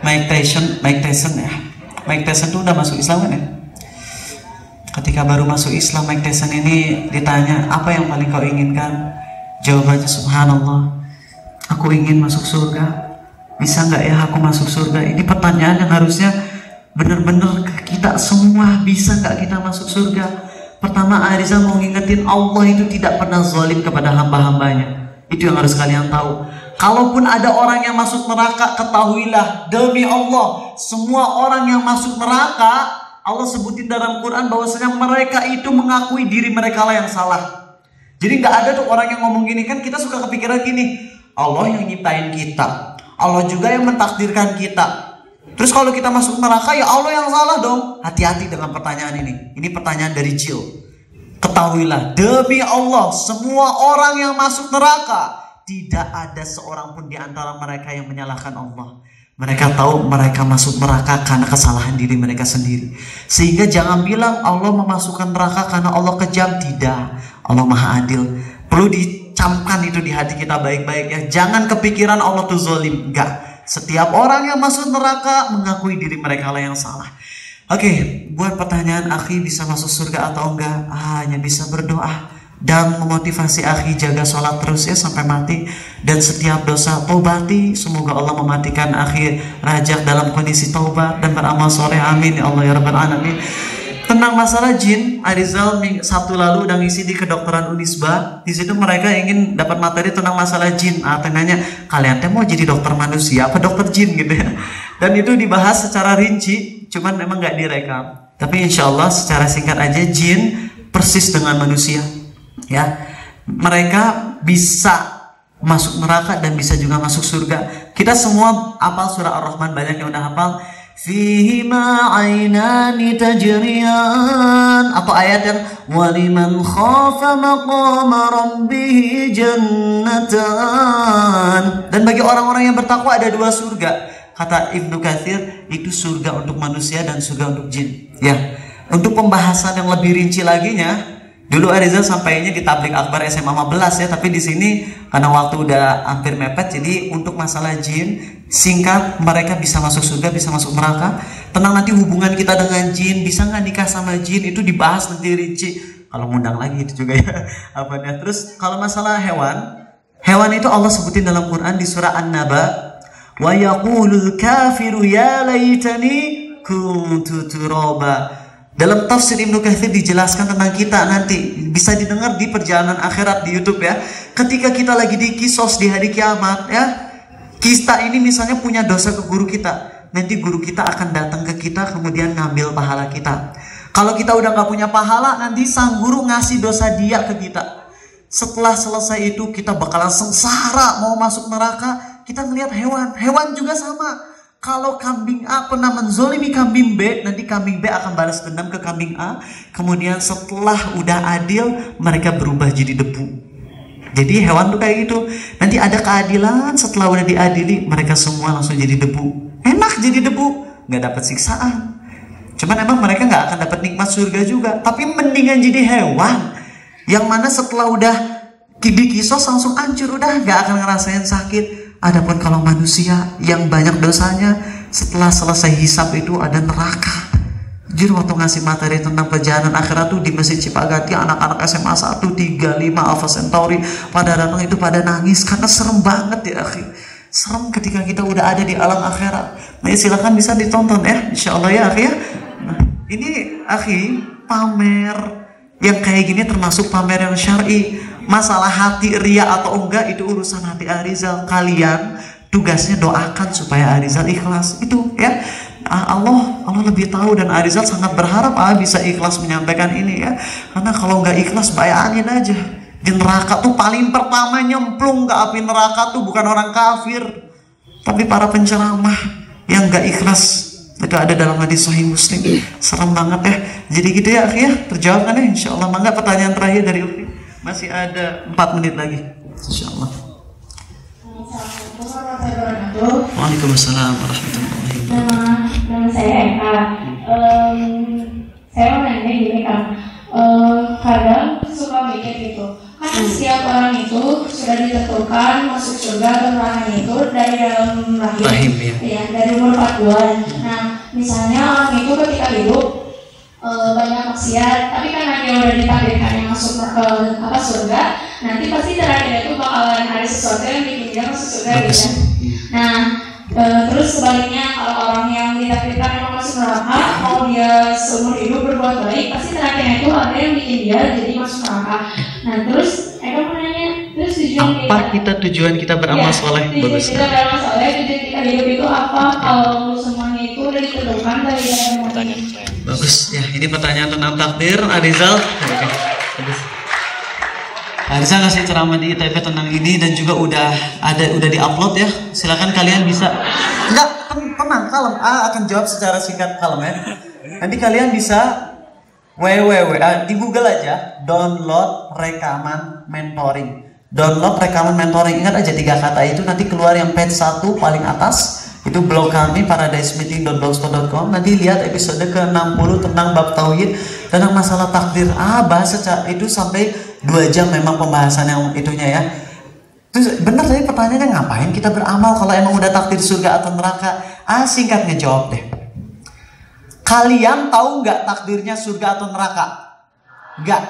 [SPEAKER 1] Mike Tyson ya. Mike Tyson itu udah masuk Islam kan ya? Ketika baru masuk Islam, Mike Tyson ini ditanya, apa yang paling kau inginkan? Jawabannya, subhanallah, aku ingin masuk surga. Bisa nggak ya aku masuk surga? Ini pertanyaan yang harusnya benar-benar kita semua, bisa nggak kita masuk surga? Pertama, Arizal mau ngingetin Allah itu tidak pernah zalim kepada hamba-hambanya. Itu yang harus kalian tahu. Kalaupun ada orang yang masuk neraka, ketahuilah demi Allah, semua orang yang masuk neraka Allah sebutin dalam Quran bahwasanya mereka itu mengakui diri mereka lah yang salah. Jadi nggak ada tuh orang yang ngomong gini. Kan kita suka kepikiran gini, Allah yang nyiptain kita, Allah juga yang mentakdirkan kita. Terus kalau kita masuk neraka ya Allah yang salah dong. Hati-hati dengan pertanyaan ini. Ini pertanyaan dari Jill. Ketahuilah demi Allah, semua orang yang masuk neraka tidak ada seorang pun di antara mereka yang menyalahkan Allah. Mereka tahu mereka masuk neraka karena kesalahan diri mereka sendiri. Sehingga jangan bilang Allah memasukkan neraka karena Allah kejam. Tidak, Allah maha adil. Perlu dicamkan itu di hati kita baik-baik ya. Jangan kepikiran Allah tuh zalim. Enggak. Setiap orang yang masuk neraka mengakui diri mereka lah yang salah. Oke, buat pertanyaan akhi bisa masuk surga atau enggak, hanya bisa berdoa dan memotivasi akhi jaga sholat terus ya sampai mati, dan setiap dosa taubati. Semoga Allah mematikan akhi rajak dalam kondisi taubat dan beramal soleh, amin ya Allah ya rabbal alamin. Tentang masalah jin, Arizal Sabtu lalu udah ngisi di kedokteran Unisba. Di situ mereka ingin dapat materi tentang masalah jin. Tanyanya, kalian teh mau jadi dokter manusia apa dokter jin gitu ya. Dan itu dibahas secara rinci, cuman memang nggak direkam. Tapi insya Allah secara singkat aja, jin persis dengan manusia. Ya, mereka bisa masuk neraka dan bisa juga masuk surga. Kita semua hafal surah Ar-Rahman, banyak yang udah hafal. Fihima ainani tajriyan, atau ayat yang waliman khafa maqama rabbih jannatan, dan bagi orang-orang yang bertakwa ada dua surga. Kata Ibnu Katsir, itu surga untuk manusia dan surga untuk jin. Ya, untuk pembahasan yang lebih rinci laginya, dulu Arizal sampainya di Tablik Akbar SMA 15 ya, tapi di sini karena waktu udah hampir mepet, jadi untuk masalah jin singkat, mereka bisa masuk surga, bisa masuk neraka. Tenang, nanti hubungan kita dengan jin, bisa nggak nikah sama jin, itu dibahas nanti rinci. Kalau ngundang lagi itu juga ya. Apanya? Terus kalau masalah hewan, hewan itu Allah sebutin dalam Quran di surah An-Naba. Wa yaqulul kafiru ya laitani kuntu turaba. Dalam tafsir Ibnu Katsir dijelaskan tentang kita nanti, bisa didengar di perjalanan akhirat di YouTube ya. Ketika kita lagi di kisos di hari kiamat ya, kita ini misalnya punya dosa ke guru kita, nanti guru kita akan datang ke kita kemudian ngambil pahala kita. Kalau kita udah nggak punya pahala, nanti sang guru ngasih dosa dia ke kita. Setelah selesai itu kita bakalan sengsara mau masuk neraka. Kita melihat hewan juga sama. Kalau kambing A pernah menzolimi kambing B, nanti kambing B akan balas dendam ke kambing A. Kemudian setelah udah adil, mereka berubah jadi debu. Jadi hewan tuh kayak gitu. Nanti ada keadilan, setelah udah diadili, mereka semua langsung jadi debu. Enak jadi debu, nggak dapat siksaan. Cuman emang mereka nggak akan dapat nikmat surga juga. Tapi mendingan jadi hewan, yang mana setelah udah kisos langsung hancur, udah nggak akan ngerasain sakit. Adapun kalau manusia yang banyak dosanya, setelah selesai hisab itu ada neraka. Jadi waktu ngasih materi tentang perjalanan akhirat tuh di Masjid Cipaganti, anak-anak SMA 1, 3, 5, Alpha Centauri pada datang itu pada nangis karena serem banget ya akhi. Serem ketika kita udah ada di alam akhirat. Nah silakan bisa ditonton ya, insya Allah ya akhi ya. Nah, ini akhi, pamer yang kayak gini termasuk pamer yang syar'i. Masalah hati ria atau enggak itu urusan hati Arizal. Kalian tugasnya doakan supaya Arizal ikhlas. Itu ya. Allah lebih tahu, dan Arizal sangat berharap bisa ikhlas menyampaikan ini ya. Karena kalau nggak ikhlas bayangin aja, di neraka tuh paling pertama nyemplung ke api neraka tuh bukan orang kafir, tapi para penceramah yang nggak ikhlas. Itu ada dalam hadis Sahih Muslim. Serem banget ya. Jadi gitu ya akhi ya. Terjawab kan ya insya Allah. Mangga pertanyaan terakhir dari Ufi. Masih ada 4 menit lagi, insyaallah. Waalaikumsalam warahmatullahi wabarakatuh.
[SPEAKER 5] Nama saya Eka. Saya mau nanya gini kan, kadang suka mikir gitu, kan setiap orang itu sudah ditentukan masuk surga atau neraka itu dari dalam rahim ya, dari umur 4 bulan. Nah, misalnya orang itu ketika hidup banyak maksiat, tapi karena dia udah ditakdirkan yang masuk ke surga, nanti pasti terakhir itu bakalan ada sesuatu yang bikin dia masuk surga gitu. Nah, terus sebaliknya kalau orang yang ditakdirkan yang masuk neraka, kalau dia seumur hidup berbuat baik, pasti terakhirnya itu ada yang bikin dia jadi masuk neraka. Nah, terus Eka mau nanya, terus
[SPEAKER 1] tujuan kita beramal soleh?
[SPEAKER 5] Bagus. Kita beramal soleh, tujuan kita hidup itu apa? Kalau semuanya itu udah ditentukan dari dalam pertanyaan saya.
[SPEAKER 1] Bagus ya, ini pertanyaan tentang takdir. Arizal, bagus. Arizal ngasih ceramah di ITB tentang ini dan juga udah diupload ya. Silakan kalian bisa. Enggak, tenang, kalem. Akan jawab secara singkat, kalem ya. Nanti kalian bisa di Google aja, download rekaman mentoring. Download rekaman mentoring. Ingat aja 3 kata itu, nanti keluar yang page 1 paling atas. Itu blog kami paradisemeeting.blogspot.com. Nanti lihat episode ke-60 tentang bab tauhid, tentang masalah takdir. Bahas itu sampai 2 jam memang pembahasan yang itunya ya. Terus benar tadi pertanyaannya, ngapain kita beramal kalau emang udah takdir surga atau neraka? Singkat ngejawab deh. Kalian tahu nggak takdirnya surga atau neraka? Nggak.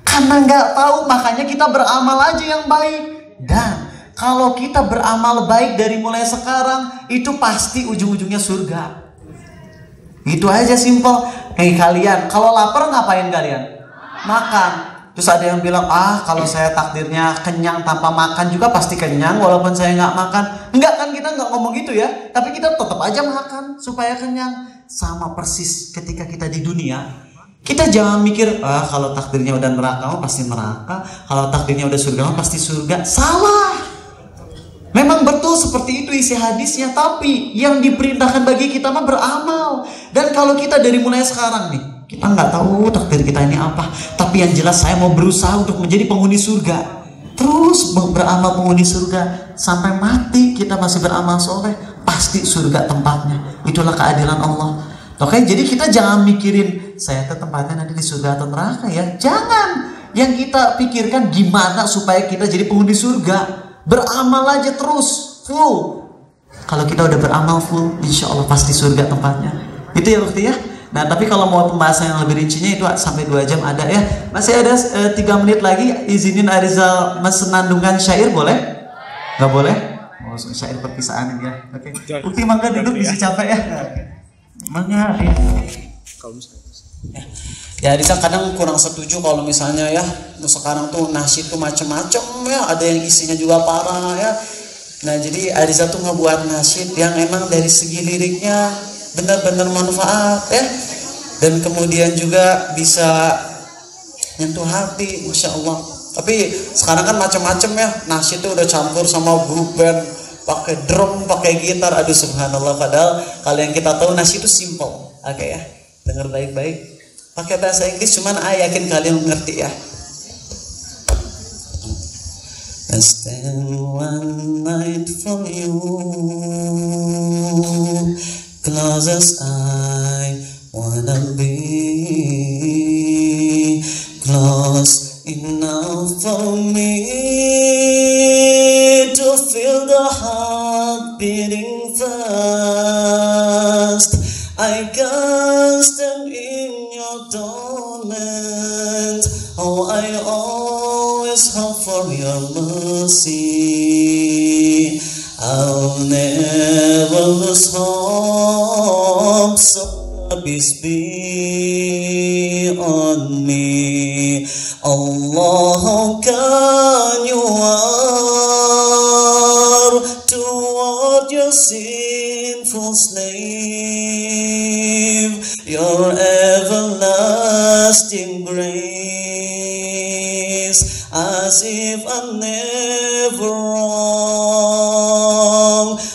[SPEAKER 1] Karena nggak tahu, makanya kita beramal aja yang baik. Dan kalau kita beramal baik dari mulai sekarang, itu pasti ujung-ujungnya surga. Itu aja simpel. Kalian kalau lapar ngapain kalian? Makan. Terus ada yang bilang, kalau saya takdirnya kenyang tanpa makan juga pasti kenyang walaupun saya nggak makan. Enggak kan, kita nggak ngomong gitu ya. Tapi kita tetap aja makan supaya kenyang. Sama persis ketika kita di dunia. Kita jangan mikir, kalau takdirnya udah neraka pasti neraka, kalau takdirnya udah surga pasti surga. Salah. Memang betul seperti itu isi hadisnya, tapi yang diperintahkan bagi kita mah beramal. Dan kalau kita dari mulai sekarang nih, kita nggak tahu takdir kita ini apa, tapi yang jelas saya mau berusaha untuk menjadi penghuni surga. Terus beramal penghuni surga sampai mati kita masih beramal soleh, pasti surga tempatnya. Itulah keadilan Allah. Oke, jadi kita jangan mikirin saya tempatnya nanti di surga atau neraka ya. Jangan. Yang kita pikirkan gimana supaya kita jadi penghuni surga. Beramal aja terus full. Kalau kita udah beramal full, insya Allah pasti surga tempatnya. Itu ya waktu ya. Nah tapi kalau mau pembahasan yang lebih rincinya itu sampai 2 jam ada ya. Masih ada 3 menit lagi. Izinin Arizal mensenandungkan syair boleh? Gak boleh? Oh, syair perpisahan ini ya. Oke. Ukti mangga duduk, bisa capek ya. Mangga. Ya Arizal kadang kurang setuju kalau misalnya ya sekarang tuh nasyid tuh macem-macem ya, ada yang isinya juga parah ya. Nah jadi Arizal tuh ngebuat nasyid yang emang dari segi liriknya benar-benar manfaat ya, dan kemudian juga bisa nyentuh hati, masya Allah. Tapi sekarang kan macam-macam ya, nasyid tuh udah campur sama grup band pakai drum, pakai gitar, aduh subhanallah. Padahal kalau yang kita tahu nasi itu simple. Oke ya, dengar baik-baik. Pakai bahasa Inggris, cuman yakin kalian ngerti ya. I stand one night from you, close as I wanna be, close enough for me to feel the heart beating fast. I can't stand in your torment. Oh, I always hope for your mercy. I'll never lose hope, so peace be on me. Allah, how can you are toward your sinful slave, your everlasting grace, as if I'm never wrong.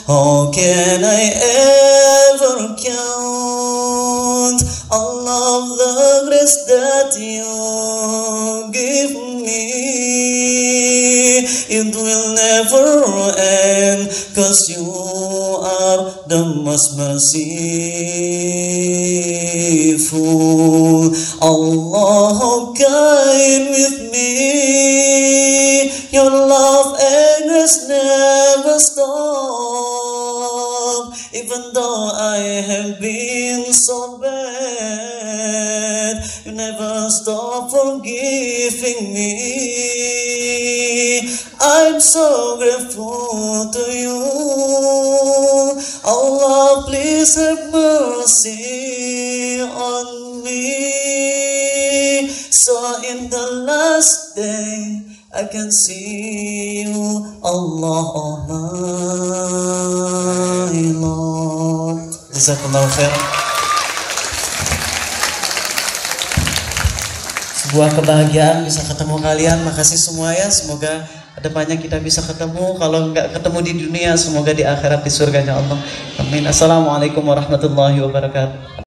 [SPEAKER 1] How can I ever count all of the grace that you give me? It will never end, 'cause you are the most merciful. Allah, how kind with me, your love and grace never stop. Even though I have been so bad, you never stop forgiving me. I'm so grateful to you. Allah, please have mercy on me, so in the last day I can see you, Allah, oh my Lord. Jazakallahu khairan. Sebuah kebahagiaan bisa ketemu kalian. Makasih semua ya. Semoga kedepannya kita bisa ketemu. Kalau nggak ketemu di dunia, semoga di akhirat di surganya Allah. Amin. Assalamualaikum warahmatullahi wabarakatuh.